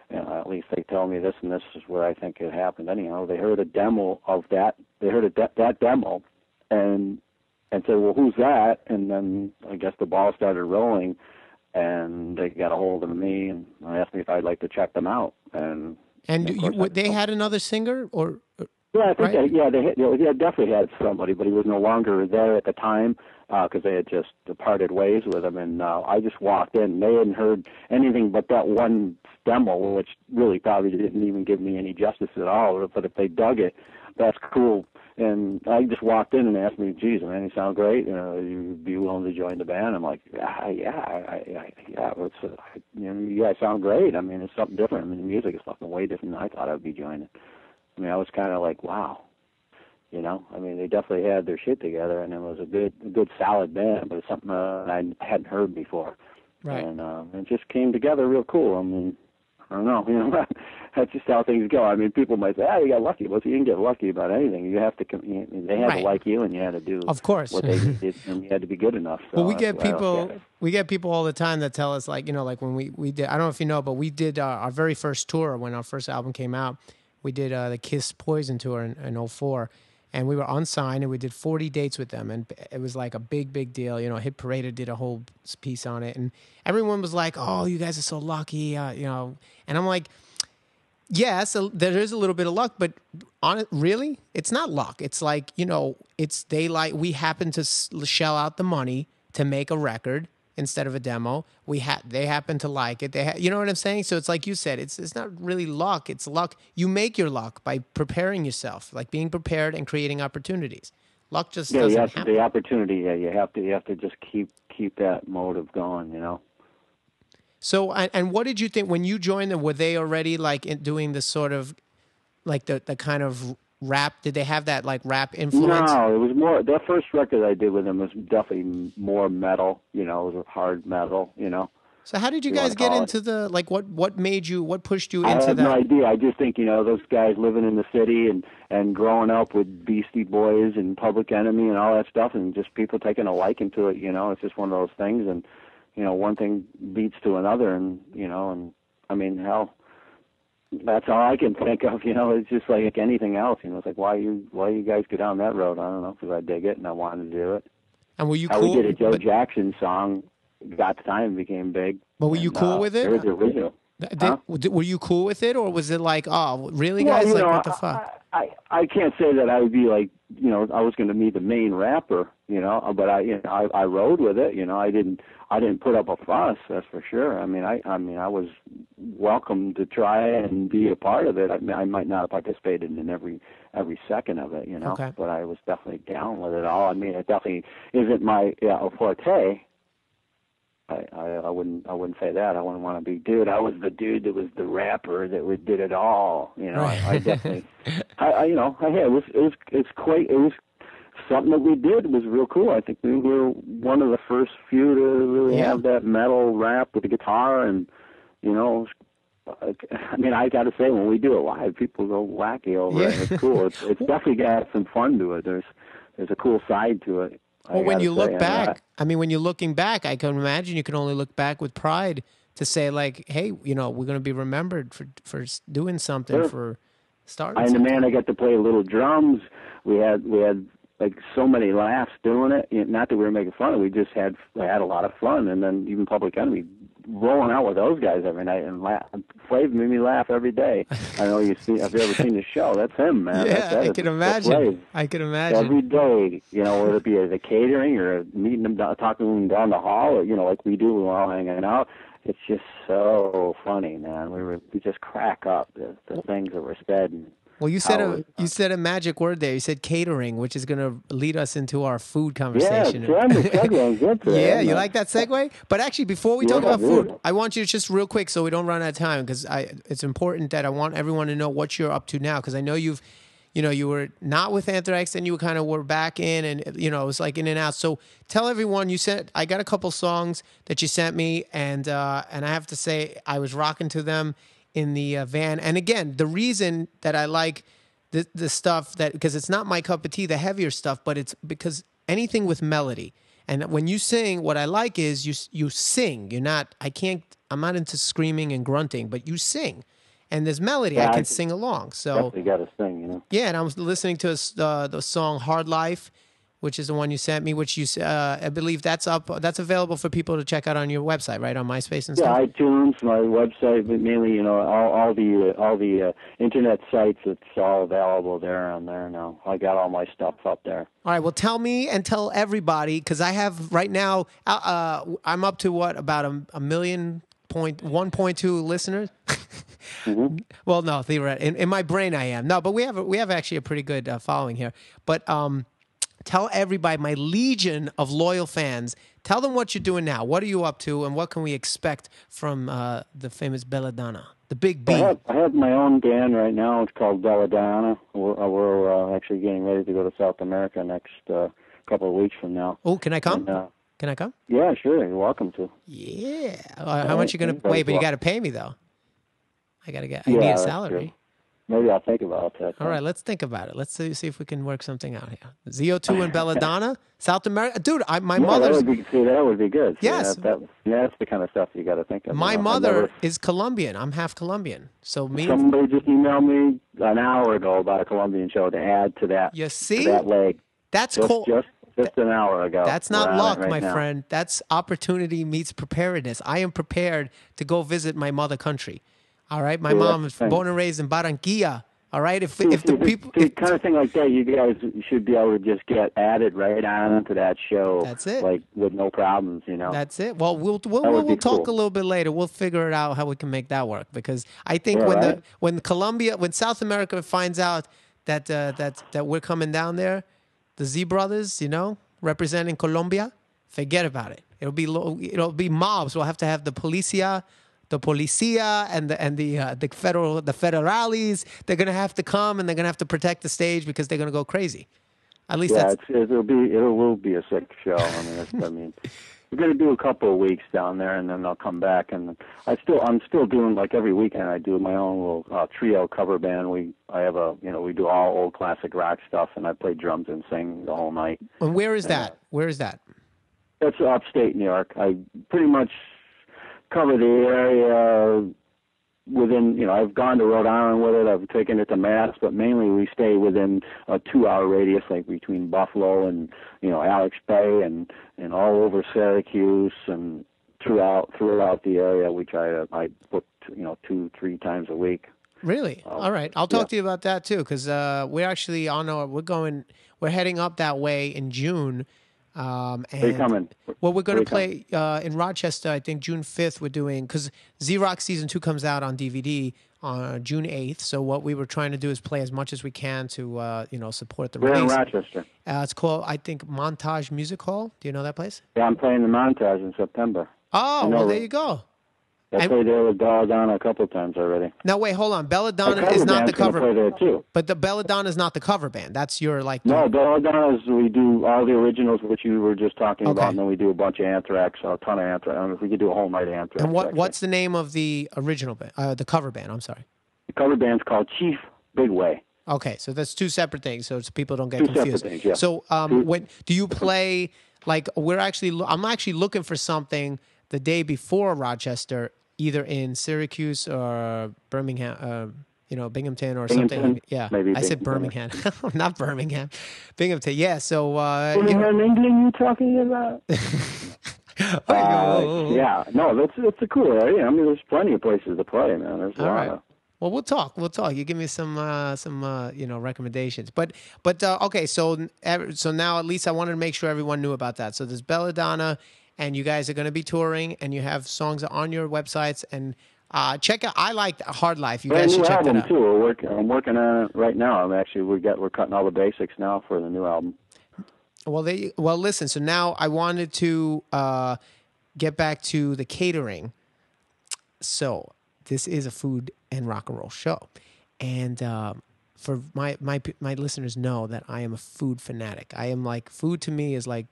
you know, at least they tell me this, and this is where I think it happened anyhow. They heard a demo of that. They heard that demo, and said, well, who's that? And then I guess the ball started rolling, and they got a hold of me and asked me if I'd like to check them out. And they had another singer, or? Yeah, I think right? they definitely had somebody, but he was no longer there at the time because they had just departed ways with him. And I just walked in. They hadn't heard anything but that one demo, which really probably didn't even give me any justice at all. But if they dug it, that's cool. And I just walked in and asked me, geez, man, you sound great. You'd be willing to join the band? I'm like, yeah, you guys sound great. I mean, it's something different. I mean, the music is something way different than I thought I'd be joining. I mean, I was kind of like, wow, you know. I mean, they definitely had their shit together, and it was a good, solid band, but it's something I hadn't heard before. Right. And it just came together real cool. I mean, I don't know, that's just how things go. I mean, people might say, you got lucky. Well, you didn't get lucky about anything. You have to, they had to like you, and you had to do of course what they did, and you had to be good enough. So well, we get people all the time that tell us, like, like when we did, I don't know if you know, but we did our very first tour when our first album came out. We did the Kiss Poison tour in 2004, and we were unsigned, and we did 40 dates with them, and it was like a big deal. Hit Parade did a whole piece on it, and everyone was like, "Oh, you guys are so lucky," and I'm like, yeah, so there is a little bit of luck, but really, it's not luck. It's like, we happen to shell out the money to make a record instead of a demo. They happen to like it. You know what I'm saying? So it's like you said, it's not really luck. It's luck. You make your luck by preparing yourself, like being prepared and creating opportunities. Luck just doesn't happen. The opportunity. Yeah, you have to just keep that motive going. So, and what did you think when you joined them? Were they already like doing the sort of, like the kind of rap? Did they have that like rap influence? No, it was more. The first record I did with them was definitely more metal. It was hard metal. So how did you guys get into the what pushed you into that? I have no idea. I just think those guys living in the city and growing up with Beastie Boys and Public Enemy and all that stuff, and just people taking a liking to it. It's just one of those things, and one thing beats to another, and I mean, hell, that's all I can think of. It's just like anything else. It's like, why you guys go down that road? I don't know, because I dig it and I wanted to do it. And were you cool? We did a Joe Jackson song, Got Time, became big. But were you cool with it? It was the original. Were you cool with it, or was it like, oh, really, guys? Like, what the fuck? I can't say that I would be like, I was going to be the main rapper, but I rode with it. I didn't put up a fuss, that's for sure. I mean, I was welcome to try and be a part of it. I might not have participated in every second of it, okay. But I was definitely down with it all. I mean, it definitely isn't my forte. I wouldn't say that. I wouldn't want to be, dude, I was the dude that was the rapper that did it all. Right. I definitely, it was something that we did was real cool. I think we were one of the first few to really have that metal rap with the guitar, and I mean, I got to say, when we do it live, people go wacky over it. It's cool. It's definitely got some fun to it. There's a cool side to it. Well, when you look back, when you're looking back, I can imagine you can only look back with pride to say, like, hey, we're going to be remembered for doing something, for starting something. And I got to play little drums. We had like so many laughs doing it. Not that we were making fun of it. We just had a lot of fun. And then even Public Enemy, rolling out with those guys every night and laugh. Flav made me laugh every day. I know if you've ever seen the show, that's him, man. Yeah, I can imagine. Every day, whether it be at the catering or meeting them, talking to them down the hall, or like we do when we're all hanging out. It's just so funny, man. We just crack up the things that were said. And well, you said a magic word there. You said catering, which is going to lead us into our food conversation. Yeah, you like that segue? But actually, before we talk about food, I want you to just real quick, so we don't run out of time, because it's important that I want everyone to know what you're up to now, because I know you were not with Anthrax, and you kind of were back in, and it was like in and out. So tell everyone, I got a couple songs that you sent me, and I have to say I was rocking to them in the van. And again, the reason that I like the stuff because it's not my cup of tea, the heavier stuff, but it's because anything with melody. And when you sing, what I like is you sing. I'm not into screaming and grunting, but you sing. And there's melody. I can sing along. So definitely got to sing, Yeah, and I was listening to the song Hard Life, which is the one you sent me, which I believe that's available for people to check out on your website, right, on MySpace and stuff. Yeah, iTunes, my website, but mainly all the internet sites. It's all available there on there now. I got all my stuff up there. All right, well, tell me and tell everybody, because I have right now. I'm up to about a million 1.2 listeners. Mm-hmm. Well, no, in my brain I am. No, but we have actually a pretty good following here. But tell everybody, my legion of loyal fans, tell them what you're doing now. What are you up to, and what can we expect from the famous Belladonna, the Big B? I have my own band right now. It's called Belladonna. We're actually getting ready to go to South America next couple of weeks from now. Oh, can I come? And, Can I come? Yeah, sure. You're welcome to. Yeah. How much you gonna? Wait, but you got to pay me though. I Yeah, need a that's salary. true. Maybe I'll think about that. All right, let's think about it. Let's see if we can work something out here. ZO2 and Belladonna, South America, dude. My mother's. That would be good. See, Yes. that's the kind of stuff you got to think of. My mother is Colombian. I'm half Colombian. So somebody just emailed me an hour ago about a Colombian show to add to that. You see? To that leg. That's cool. Just an hour ago. That's not luck, my friend. That's opportunity meets preparedness. I am prepared to go visit my mother country. All right, my mom is born and raised in Barranquilla. All right, if the people kind of thing like that, you guys should be able to just get added right on to that show. That's it, like with no problems, That's it. Well, we'll talk a little bit later. We'll figure it out how we can make that work because I think when South America finds out that we're coming down there, the Z Brothers, representing Colombia, forget about it. It'll be mobs. We'll have to have the policia and the federales. They're gonna have to come and they're gonna have to protect the stage because they're gonna go crazy. At least it will be a sick show. I mean, we're gonna do a couple of weeks down there and then I'll come back and I'm still doing like every weekend I do my own little trio cover band. We do all old classic rock stuff and I play drums and sing the whole night. And where is that? Where is that? That's upstate New York. I pretty much cover the area within, I've gone to Rhode Island with it. I've taken it to Mass, but mainly we stay within a 2-hour radius, like between Buffalo and, Alex Bay and all over Syracuse and throughout the area. I book, 2-3 times a week. Really? All right. I'll talk to you about that too, because we're actually we're heading up that way in June. Are you coming? Well, we're going to play in Rochester, I think June 5th we're doing, because Z-Rock Season 2 comes out on DVD on June 8th. So what we were trying to do is play as much as we can to, support the release. We're in Rochester. It's called, I think, Montage Music Hall. Do you know that place? Yeah, I'm playing the Montage in September. Oh, well, there you go. I played there with Belladonna a couple of times already. Now, wait, hold on. Belladonna is not the cover band. Play there too. But the Belladonna is not the cover band. That's your, No, Belladonna is, we do all the originals, which you were just talking about, and then we do a bunch of Anthrax, a ton of Anthrax. I mean, we could do a whole night of Anthrax. And what's the name of the original band, the cover band? I'm sorry. The cover band's called Chief Bigway. Okay, so that's two separate things, so people don't get confused. Separate things, yeah. So, when do you play? I'm actually looking for something the day before Rochester, either in Syracuse or Birmingham, Binghamton or something. Yeah, maybe I said Birmingham, not Birmingham, Binghamton. Yeah, so Birmingham, England, you talking about? Yeah, no, that's a cool area. I mean, there's plenty of places to play, man. There's a lot of. Well, we'll talk. You give me some recommendations. But okay. So now at least I wanted to make sure everyone knew about that. So there's Belladonna, and you guys are going to be touring, and you have songs on your websites. And check out. I like Hard Life. You guys should check that out. Too. I'm working on it right now. We're cutting all the basics now for the new album. Well, listen. So now I wanted to get back to the catering. So this is a food and rock and roll show, and for my listeners know that I am a food fanatic. I am food to me is like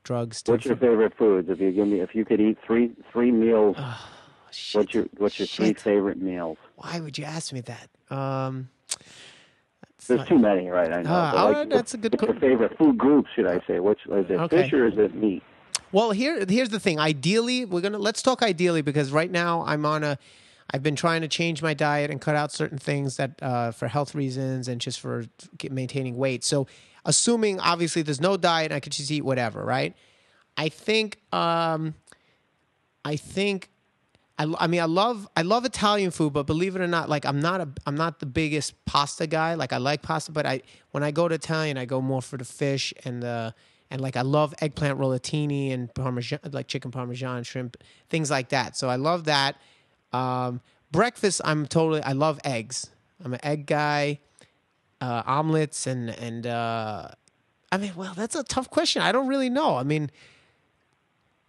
drugs. What's your favorite foods? If you could eat three meals, what's your 3 favorite meals? Why would you ask me that? There's too many, right? I know. That's a good. What's your favorite food group? Should I say? Is it fish or is it meat? Well, here's the thing. Ideally, let's talk ideally because right now I've been trying to change my diet and cut out certain things that for health reasons and just for maintaining weight. So, assuming obviously there's no diet, I could just eat whatever, right? I love Italian food, but believe it or not, I'm not the biggest pasta guy. I like pasta, but when I go to Italian, I go more for the fish and I love eggplant rollatini and parmesan, chicken parmesan, shrimp, things like that. So I love that. Breakfast, I love eggs. I'm an egg guy. Omelets and that's a tough question. I don't really know. Do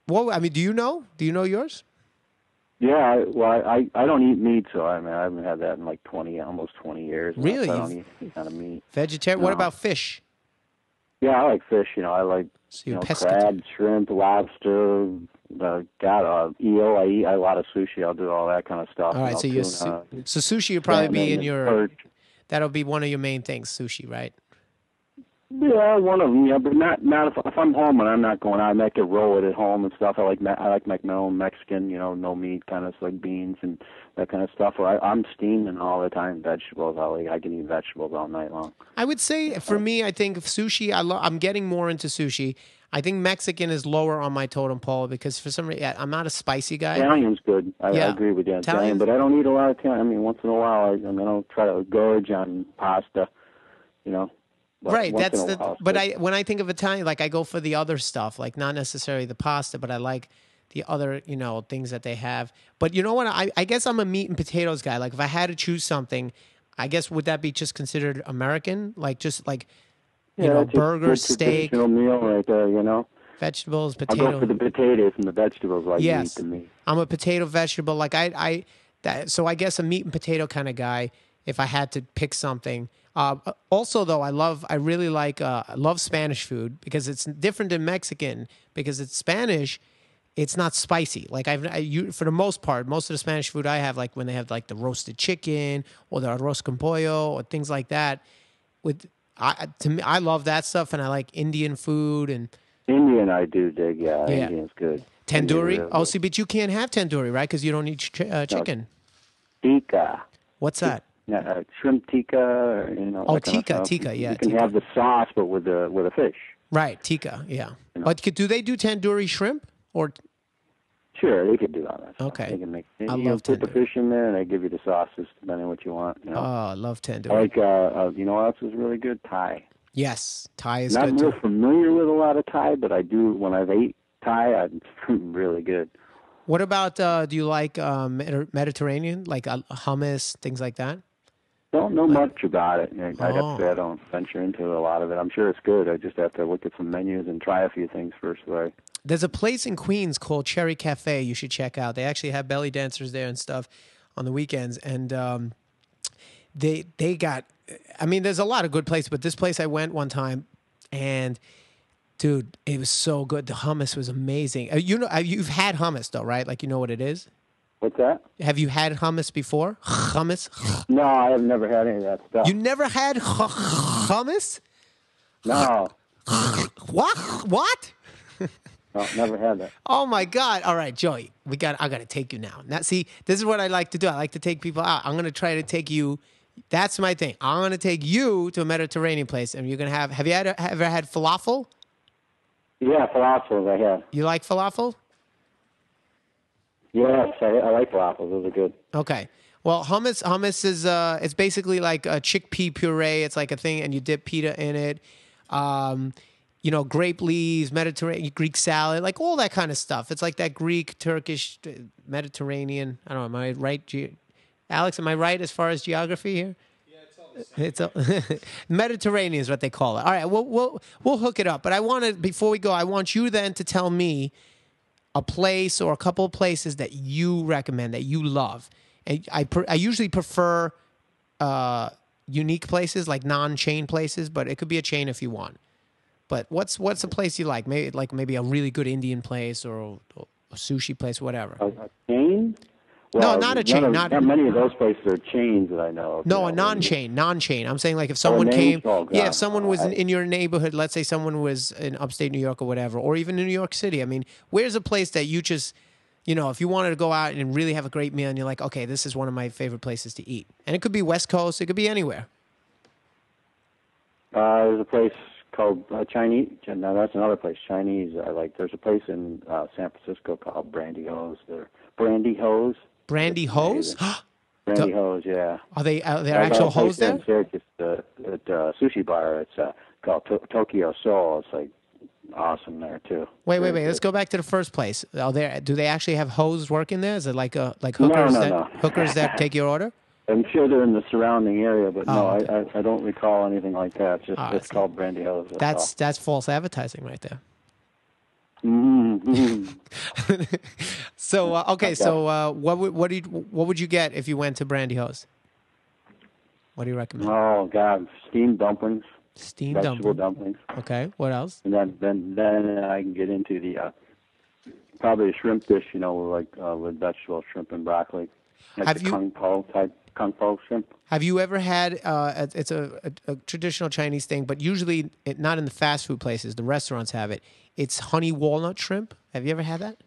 you know? Do you know yours? Yeah, I don't eat meat, so I haven't had that in almost 20 years. Really? I don't eat any kind of meat. Vegetarian? No. What about fish? Yeah, I like fish. I like So You you're know, pescatarian. crab, shrimp, lobster, eel. I eat a lot of sushi. I'll do all that kind of stuff. All You right, know, so so sushi would probably be salmon in and your. perch. That'll be one of your main things, sushi, right? Yeah, one of them. Yeah, but not if I'm home and I'm not going out. I make a roll it at home and stuff. I like my own Mexican. You know, no meat, kind of like beans and that kind of stuff. Or I'm steaming all the time. Vegetables. I can eat vegetables all night long. I would say for me, I think sushi. I'm getting more into sushi. I think Mexican is lower on my totem pole because for some reason I'm not a spicy guy. Italian's good. I Yeah. agree with you. Italian's- Italian, but I don't eat a lot of Italian. I mean, once in a while, I don't try to gorge on pasta. You know. But Right, once that's in a the. while, it's But good. when I think of Italian, like I go for the other stuff, like not necessarily the pasta, but I like the other, things that they have. But you know what? I guess I'm a meat and potatoes guy. Like if I had to choose something, I guess would that be just considered American? Like just like Yeah, it's a burger, good steak, traditional meal right there. You know. vegetables, I'll go potato. for the potatoes and the vegetables like you eat Yes, the meat. I'm a potato vegetable. Like so I guess a meat and potato kind of guy. If I had to pick something. Also, though, I really like, I love Spanish food because it's different than Mexican because it's Spanish. It's not spicy. Like for the most part, most of the Spanish food I have, like when they have like the roasted chicken or the arroz con pollo or things like that. To me, I love that stuff, and I like Indian food and Indian, I do dig. Yeah, yeah. Indian's good. Tandoori. Indian's Oh, really see, but you can't have tandoori, right? Because you don't eat chicken. good. Tikka. What's that? Shrimp tikka, or, Oh, that kind of stuff. tikka, yeah, You can tikka. have the sauce, but with a fish. Right, tikka, yeah. You know. But do they do tandoori shrimp or? Sure, they could do all that stuff. Okay. They can make. I You love put the tandoori. fish in there, and they give you the sauces depending on what you want. Oh, I love I tandoori. like. You know what else is really good? Thai. Yes, Thai is Not good real too. familiar with a lot of Thai, but I do. When I've ate Thai, it's really good. What about? Do you like Mediterranean, like hummus, things like that? Don't know much about it. I'd have Oh. to say I don't venture into a lot of it. I'm sure it's good. I just have to look at some menus and try a few things first. There's a place in Queens called Cherry Cafe. You should check out. They actually have belly dancers there and stuff on the weekends, and they got. I mean, there's a lot of good places, but this place I went one time, and dude, it was so good. The hummus was amazing. You've had hummus though, right? Like you know what it is. What's that? Have you had hummus before? Hummus? No, I have never had any of that stuff. You never had hummus? No, What? no, never had that. Oh my God! All right, Joey, I got to take you now. Now, see, this is what I like to do. I like to take people out. I'm going to try to take you. That's my thing. I'm going to take you to a Mediterranean place, and you're going to have. Have you ever had falafel? Yeah, falafels I have. You like falafel? Yes, I like falafels. Those are good. Okay. Well, hummus is it's basically like a chickpea puree. It's like a thing, and you dip pita in it. Grape leaves, Mediterranean, Greek salad, like all that kind of stuff. It's like that Greek, Turkish, Mediterranean. I don't know. Am I right, Alex? Am I right as far as geography here? Yeah, it's all the same. It's Mediterranean is what they call it. All right, we'll hook it up. But before we go, I want you then to tell me a place or a couple of places that you recommend that you love. And I usually prefer unique places, like non-chain places, but it could be a chain if you want. But what's a place you like? Maybe a really good Indian place or a sushi place, whatever. A chain? No, Well, not a chain. Not many of those places are chains that I know of. No, you a know. non-chain. I'm saying like if someone name? came, Oh, God. if someone was in your neighborhood, let's say someone was in upstate New York or whatever, or even in New York City. I mean, where's a place that you just, if you wanted to go out and really have a great meal and you're like, okay, this is one of my favorite places to eat. And it could be West Coast. It could be anywhere. There's a place called Chinese. No, that's another place. Chinese. I like. There's a place in San Francisco called Brandy Hose. Brandy Hose. Brandy Hose? Brandy Hose. Yeah. Are there I got actual a place hose there? in Syracuse, at sushi bar. It's called Tokyo Soul. It's like awesome there too. Wait. Very Let's good. go back to the first place. Do they actually have hose working there? Is it like hookers No. hookers that take your order? I'm sure they're in the surrounding area, but no, okay. I don't recall anything like that. It's see. called Brandy Hose. That's false advertising right there. Mm-hmm. So okay, so what would you get if you went to Brandy Hose? What do you recommend? Oh God, steamed dumplings. Steamed vegetable dumplings. dumplings. Okay. What else? And then I can get into the probably a shrimp dish, like with vegetables, shrimp and broccoli, like Have the kung po shrimp. Have you ever had? It's a traditional Chinese thing, but usually not in the fast food places. The restaurants have it. It's honey walnut shrimp. Have you ever had that?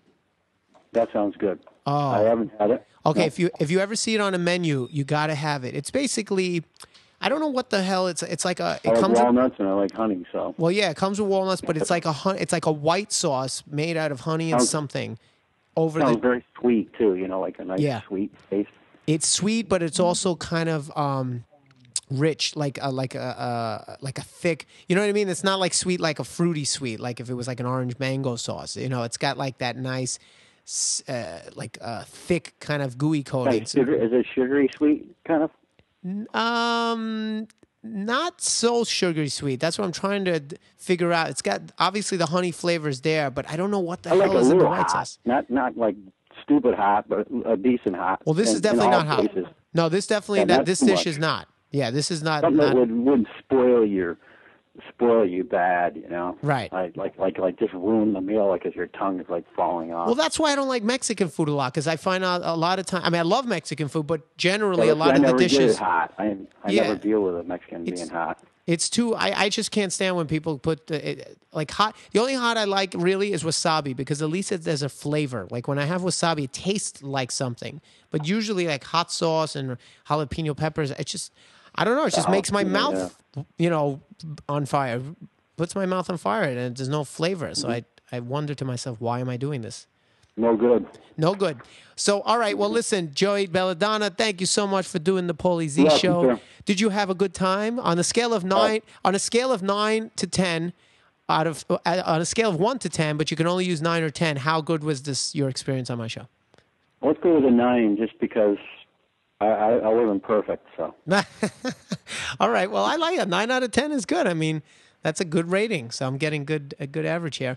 That sounds good. Oh, I haven't had it. okay. No. If you ever see it on a menu, you got to have it. It's basically, I don't know what the hell it's like a. It I like comes walnuts and I like honey. So well, yeah, it comes with walnuts, but it's like a white sauce made out of honey and something. Sounds very sweet too. Like a nice sweet taste. It's sweet, but it's also kind of rich, like a thick. You know what I mean? It's not like sweet, like a fruity sweet, like if it was like an orange mango sauce. It's got like that nice, like thick kind of gooey coating. Is it sugary sweet kind of? Not so sugary sweet. That's what I'm trying to figure out. It's got obviously the honey flavors there, but I don't know what the hell is in the white sauce. Not like stupid hot, but a decent hot. Well, this is definitely not hot. No, this definitely this dish is not. Yeah, this is not. Something that wouldn't spoil you bad, Right. Like just ruin the meal, like as your tongue is like falling off. Well, that's why I don't like Mexican food a lot, because I find out a lot of time. I mean, I love Mexican food, but generally a lot of the dishes. Get it hot. I never deal with a Mexican being hot. It's too. I just can't stand when people put like hot. The only hot I like really is wasabi, because at least there's a flavor. Like when I have wasabi, it tastes like something. But usually like hot sauce and jalapeno peppers, it just. I don't know. It just makes my mouth, on fire. Puts my mouth on fire, and there's no flavor. So I wonder to myself, why am I doing this? No good. No good. So, all right. Well, listen, Joey Belladonna, thank you so much for doing the Paulie Z show. Sure. Did you have a good time? On a scale of 9 to 10, on a scale of 1 to 10, but you can only use 9 or 10, how good was your experience on my show? Let's go with a 9, just because I wasn't perfect. So. All right. Well, I like it. 9 out of 10 is good. I mean, that's a good rating. So I'm getting a good average here.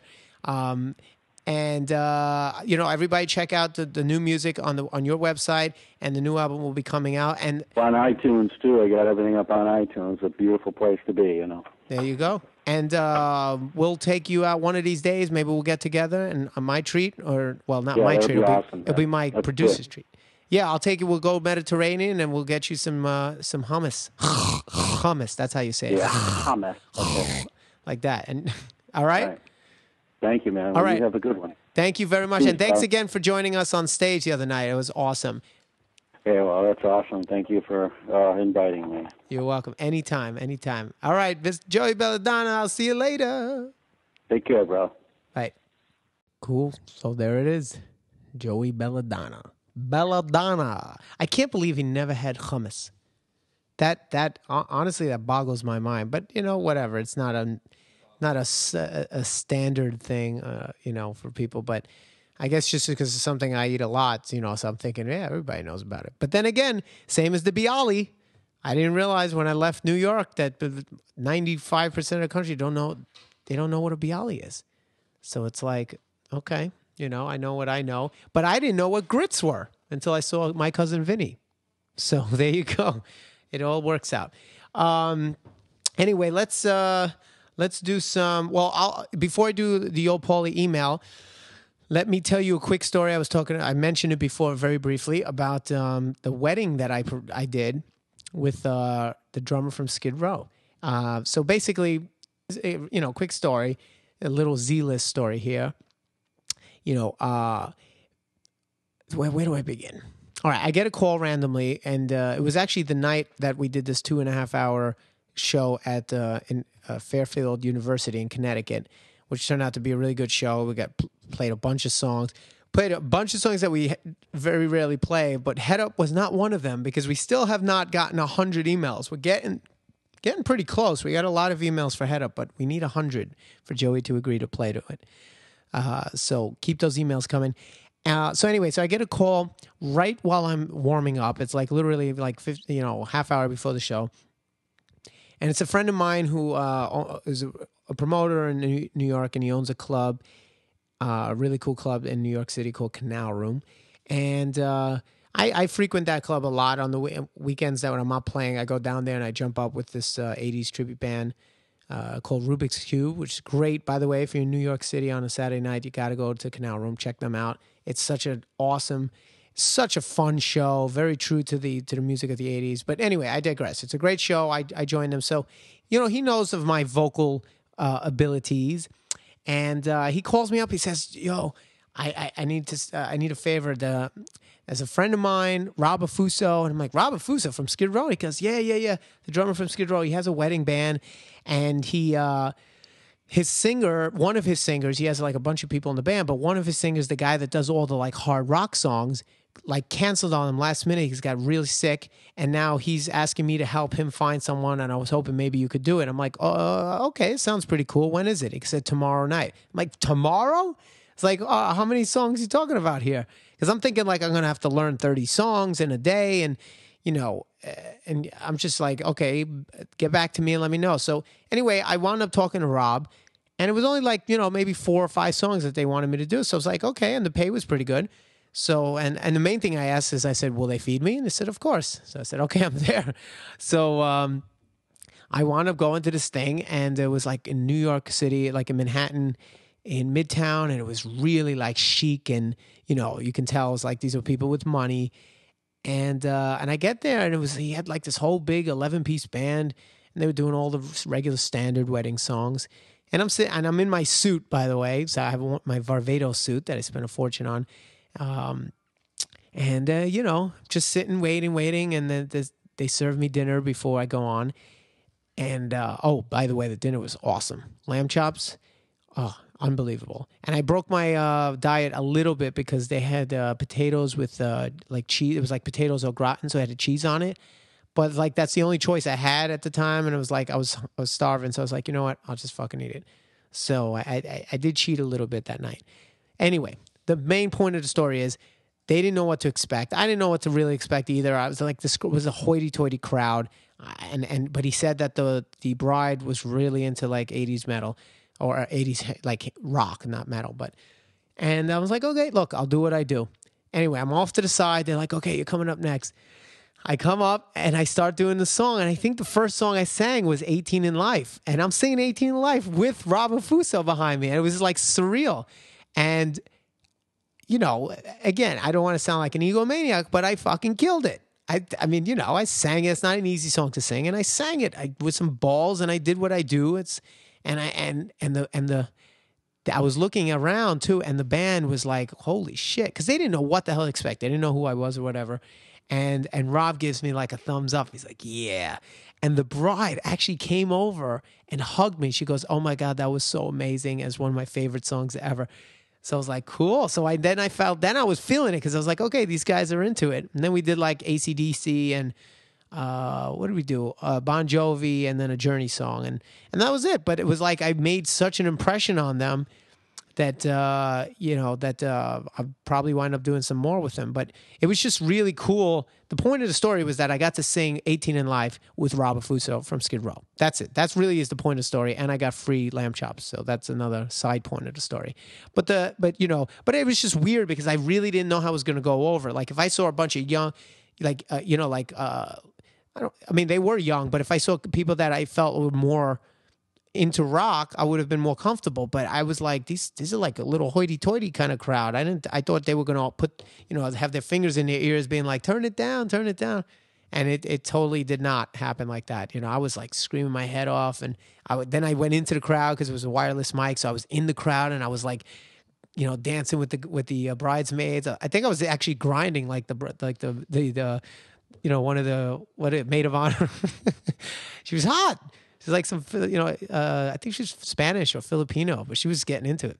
Everybody check out the new music on your website, and the new album will be coming out. And on iTunes too. I got everything up on iTunes. A beautiful place to be, There you go. And we'll take you out one of these days. Maybe we'll get together and on my treat, not my treat. It'll be my producer's treat. Yeah, I'll take you. We'll go Mediterranean, and we'll get you some hummus. Hummus. That's how you say it. Yeah, hummus. Okay. Like that. And all right. Thank you, man. All right. You have a good one. Thank you very much. And thanks again for joining us on stage the other night. It was awesome. Yeah, well, that's awesome. Thank you for inviting me. You're welcome. Anytime. All right, Miss Joey Belladonna, I'll see you later. Take care, bro. Right. Cool. So there it is. Joey Belladonna. Belladonna. I can't believe he never had hummus. That honestly, that boggles my mind. But, whatever. It's not a standard thing, for people. But I guess just because it's something I eat a lot, so I'm thinking, yeah, everybody knows about it. But then again, same as the bialy. I didn't realize when I left New York that 95% of the country don't know what a bialy is. So it's like, okay, I know what I know. But I didn't know what grits were until I saw my cousin Vinny. So there you go. It all works out. Anyway, let's do some. Well, before I do the old Paulie email, let me tell you a quick story. I mentioned it before very briefly about the wedding that I did with the drummer from Skid Row. So basically, quick story, a little Z-list story here. Where do I begin? All right, I get a call randomly, and it was actually the night that we did this 2.5-hour show at in Fairfield University in Connecticut, which turned out to be a really good show. We got played a bunch of songs that we very rarely play, but Head Up was not one of them, because we still have not gotten 100 emails. We're getting pretty close. We got a lot of emails for Head Up, but we need 100 for Joey to agree to play to it. So keep those emails coming. So I get a call right while I'm warming up. It's like literally like 50, half hour before the show. And it's a friend of mine who is a promoter in New York, and he owns a club, a really cool club in New York City called Canal Room. And I frequent that club a lot on the weekends that when I'm not playing. I go down there and I jump up with this 80s tribute band called Rubik's Cube, which is great. By the way, if you're in New York City on a Saturday night, you got to go to Canal Room, check them out. It's such a fun show, very true to the music of the 80s. But anyway, I digress. It's a great show. I joined them. So, he knows of my vocal abilities. And he calls me up. He says, yo, I need a favor. As a friend of mine, Rob Afuso, and I'm like, Rob Afuso from Skid Row? He goes, yeah, the drummer from Skid Row. He has a wedding band, and his singer, one of his singers, he has like a bunch of people in the band, but one of his singers, the guy that does all the like hard rock songs, like canceled on him last minute. He's got really sick, and now he's asking me to help him find someone, and I was hoping maybe you could do it. I'm like, okay, sounds pretty cool. When is it? He said tomorrow night. I'm like, tomorrow? It's like, how many songs are you talking about here? Because I'm thinking like I'm going to have to learn 30 songs in a day, and and I'm just like, okay, get back to me and let me know. So anyway, I wound up talking to Rob, and it was only like, maybe 4 or 5 songs that they wanted me to do. So I was like, okay, and the pay was pretty good. So, and the main thing I asked is, I said, will they feed me? And they said, of course. So I said, okay, I'm there. So I wound up going to this thing, and it was like in New York City, like in Manhattan, in Midtown, and it was really like chic, and you can tell it was like these are people with money. And I get there, and he had like this whole big 11-piece band, and they were doing all the regular standard wedding songs. And I'm in my suit, by the way. So I have my Varvatos suit that I spent a fortune on. Just sitting, waiting, and then they serve me dinner before I go on. And by the way, the dinner was awesome. Lamb chops, unbelievable. And I broke my diet a little bit because they had potatoes with like cheese. It was like potatoes au gratin, so it had cheese on it. But like that's the only choice I had at the time, and it was like I was starving, so I was like, you know what, I'll just fucking eat it. So I did cheat a little bit that night. Anyway, the main point of the story is they didn't know what to expect. I didn't know what to really expect either. I was like, this was a hoity-toity crowd, but he said that the bride was really into like 80s metal or 80s like rock, not metal. And I was like, okay, look, I'll do what I do. Anyway, I'm off to the side. They're like, okay, you're coming up next. I come up and I start doing the song, and I think the first song I sang was 18 in Life, and I'm singing 18 in Life with Rob Afuso behind me, and it was like surreal. And again, I don't want to sound like an egomaniac, but I fucking killed it. I mean, I sang it. It's not an easy song to sing, and I sang it with some balls, and I did what I do. I was looking around too, and the band was like, holy shit, because they didn't know what the hell to expect. They didn't know who I was or whatever. And Rob gives me like a thumbs up. He's like, yeah. And the bride actually came over and hugged me. She goes, oh my God, that was so amazing. It's one of my favorite songs ever. So I was like, cool. So I was feeling it, because I was like, okay, these guys are into it. And then we did like AC/DC and what did we do? Bon Jovi, and then a Journey song. And that was it. But it was like I made such an impression on them that, I probably wind up doing some more with them. But it was just really cool. The point of the story was that I got to sing 18 in Life with Rob Afuso from Skid Row. That's it. That's really is the point of the story. And I got free lamb chops. So that's another side point of the story. But it was just weird because I really didn't know how it was going to go over. Like if I saw a bunch of young, they were young, but if I saw people that I felt were more into rock, I would have been more comfortable. But I was like, these are like a little hoity-toity kind of crowd. I thought they were going to put, have their fingers in their ears being like, turn it down. And it totally did not happen like that. I was like screaming my head off, and then I went into the crowd because it was a wireless mic. So I was in the crowd, and I was like, dancing with the bridesmaids. I think I was actually grinding like the one of the maid of honor. She was hot. She's like some, I think she's Spanish or Filipino, but she was getting into it.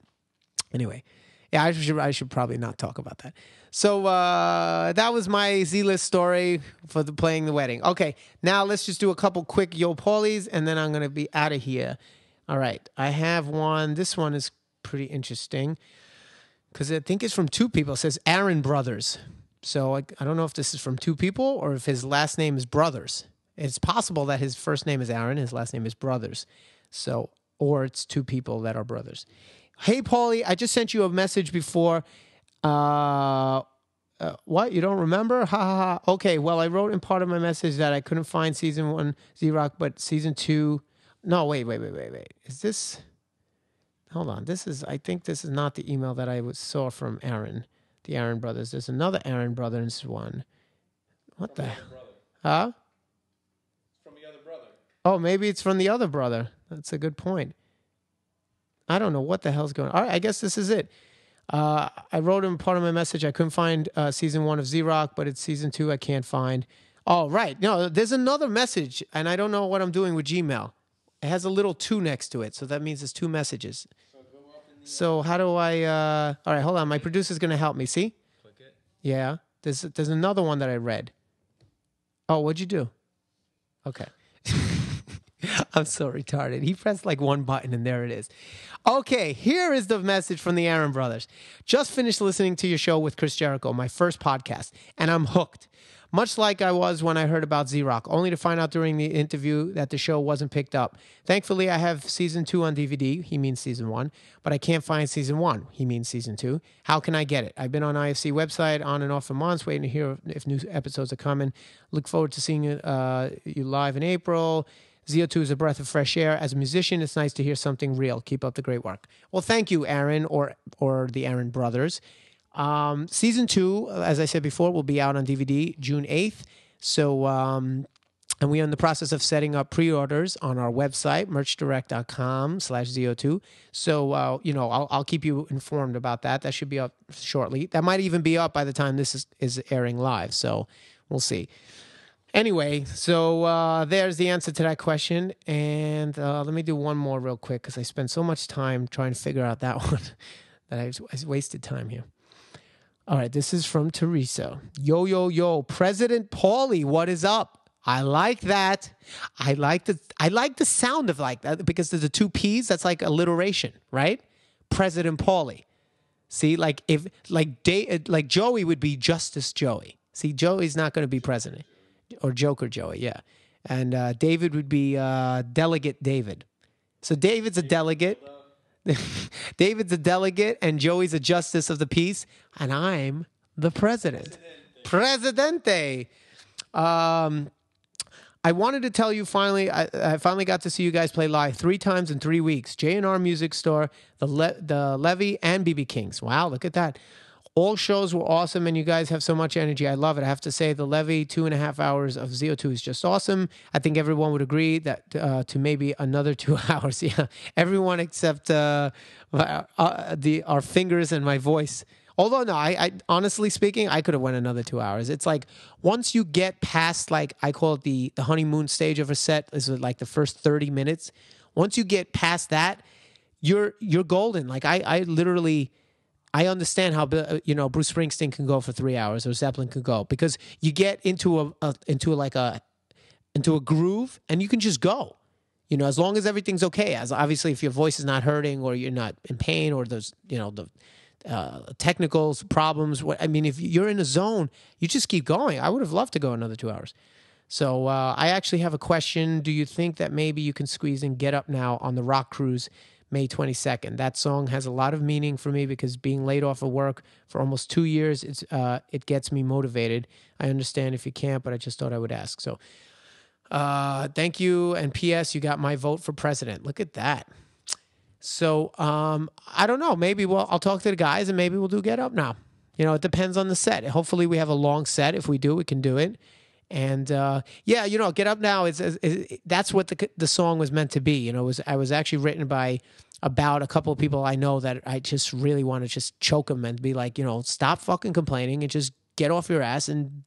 Anyway, yeah, I should probably not talk about that. So that was my Z-List story for playing the wedding. Okay, now let's just do a couple quick Yo Paulies, and then I'm going to be out of here. All right, I have one. This one is pretty interesting because I think it's from 2 people. It says Aaron Brothers. So I don't know if this is from 2 people or if his last name is Brothers. It's possible that his first name is Aaron, his last name is Brothers. So, or it's 2 people that are brothers. Hey, Paulie, I just sent you a message before. What? You don't remember? Ha ha ha. Okay, well, I wrote in part of my message that I couldn't find season 1 Z-Rock, but season 2. No, wait. Is this? Hold on. I think this is not the email that I saw from Aaron, the Aaron brothers. There's another Aaron brothers one. What the? Huh? From the other brother. Oh, maybe it's from the other brother. That's a good point. I don't know what the hell's going on. All right, I guess this is it. I wrote him part of my message. I couldn't find season 1 of Z-Rock, but it's season 2 I can't find. Oh, right. No, there's another message, and I don't know what I'm doing with Gmail. It has a little 2 next to it, so that means there's 2 messages. So how do I... all right, hold on. My producer's going to help me. See? Click it. Yeah. There's another one that I read. Oh, what'd you do? Okay. I'm so retarded. He pressed like one button and there it is. Okay, here is the message from the Aaron brothers. Just finished listening to your show with Chris Jericho, my first podcast, and I'm hooked. Much like I was when I heard about Z-Rock, only to find out during the interview that the show wasn't picked up. Thankfully, I have season 2 on DVD. He means season 1. But I can't find season 1. He means season 2. How can I get it? I've been on IFC website on and off for months, waiting to hear if new episodes are coming. Look forward to seeing you live in April. ZO2 is a breath of fresh air. As a musician, it's nice to hear something real. Keep up the great work. Well, thank you, Aaron, or the Aaron brothers. Season 2, as I said before, will be out on DVD June 8th. So, and we are in the process of setting up pre-orders on our website, merchdirect.com/ZO2. So, I'll keep you informed about that. That should be up shortly. That might even be up by the time this is airing live. So we'll see. Anyway, so there's the answer to that question. And let me do one more real quick because I spent so much time trying to figure out that one that I wasted time here. All right, this is from Teresa. Yo, President Paulie, what is up? I like that. I like the sound of like that because there's the 2 P's. That's like alliteration, right? President Paulie. See, like if like Joey would be Justice Joey. See, Joey's not going to be president. Or Joker Joey, yeah. And David would be Delegate David. So David's a delegate. David's a delegate, and Joey's a justice of the peace, and I'm the president. Presidente. I wanted to tell you finally, I finally got to see you guys play live 3 times in 3 weeks. J&R Music Store, the Levy, and BB King's. Wow, look at that. All shows were awesome, and you guys have so much energy. I love it. I have to say, the Levy 2.5 hours of ZO2 is just awesome. I think everyone would agree that to maybe another 2 hours. Yeah, everyone except our fingers and my voice. Although, no, I honestly speaking, I could have went another 2 hours. It's like once you get past, like, I call it the honeymoon stage of a set, is like the first 30 minutes. Once you get past that, you're golden. Like, I literally... I understand how Bruce Springsteen can go for 3 hours or Zeppelin can go because you get into a groove and you can just go. As long as everything's okay. As obviously, if your voice is not hurting or you're not in pain or there's the technicals problems. If you're in a zone, you just keep going. I would have loved to go another 2 hours. So I actually have a question. Do you think that maybe you can squeeze in "Get Up Now" on the Rock Cruise? May 22nd. That song has a lot of meaning for me because being laid off of work for almost 2 years, it gets me motivated. I understand if you can't, but I just thought I would ask. So thank you. And P.S., you got my vote for president. Look at that. So I don't know. Maybe I'll talk to the guys and maybe we'll do Get Up Now. It depends on the set. Hopefully we have a long set. If we do, we can do it. And Get Up Now that's what the song was meant to be. I was actually written about a couple of people I know that I just really want to just choke them and be like, stop fucking complaining and just get off your ass and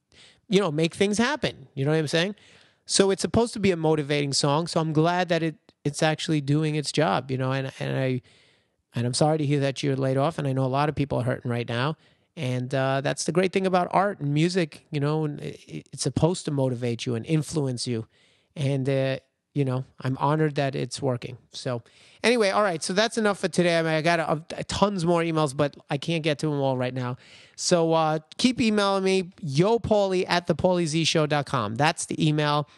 make things happen. You know what I'm saying? So it's supposed to be a motivating song. So I'm glad that it's actually doing its job. And I'm sorry to hear that you're laid off. And I know a lot of people are hurting right now. And that's the great thing about art and music, it's supposed to motivate you and influence you. And, I'm honored that it's working. So anyway, all right. So that's enough for today. I got tons more emails, but I can't get to them all right now. So keep emailing me, yopaulie@thepauliezshow.com. That's the email.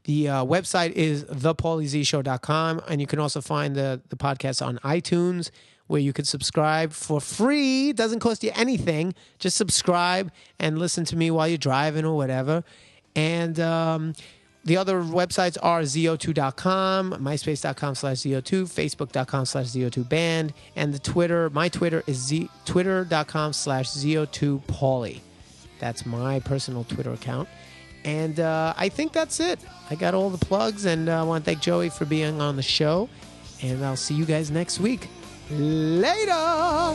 The website is thepauliezshow.com. And you can also find the podcast on iTunes, where you could subscribe for free. It doesn't cost you anything. Just subscribe and listen to me while you're driving or whatever. And The other websites are zo2.com, myspace.com/zo2, facebook.com/zo2band, and the Twitter. My Twitter is twitter.com/zo2paulie. That's my personal Twitter account. And I think that's it. I got all the plugs, and I want to thank Joey for being on the show. And I'll see you guys next week. Later!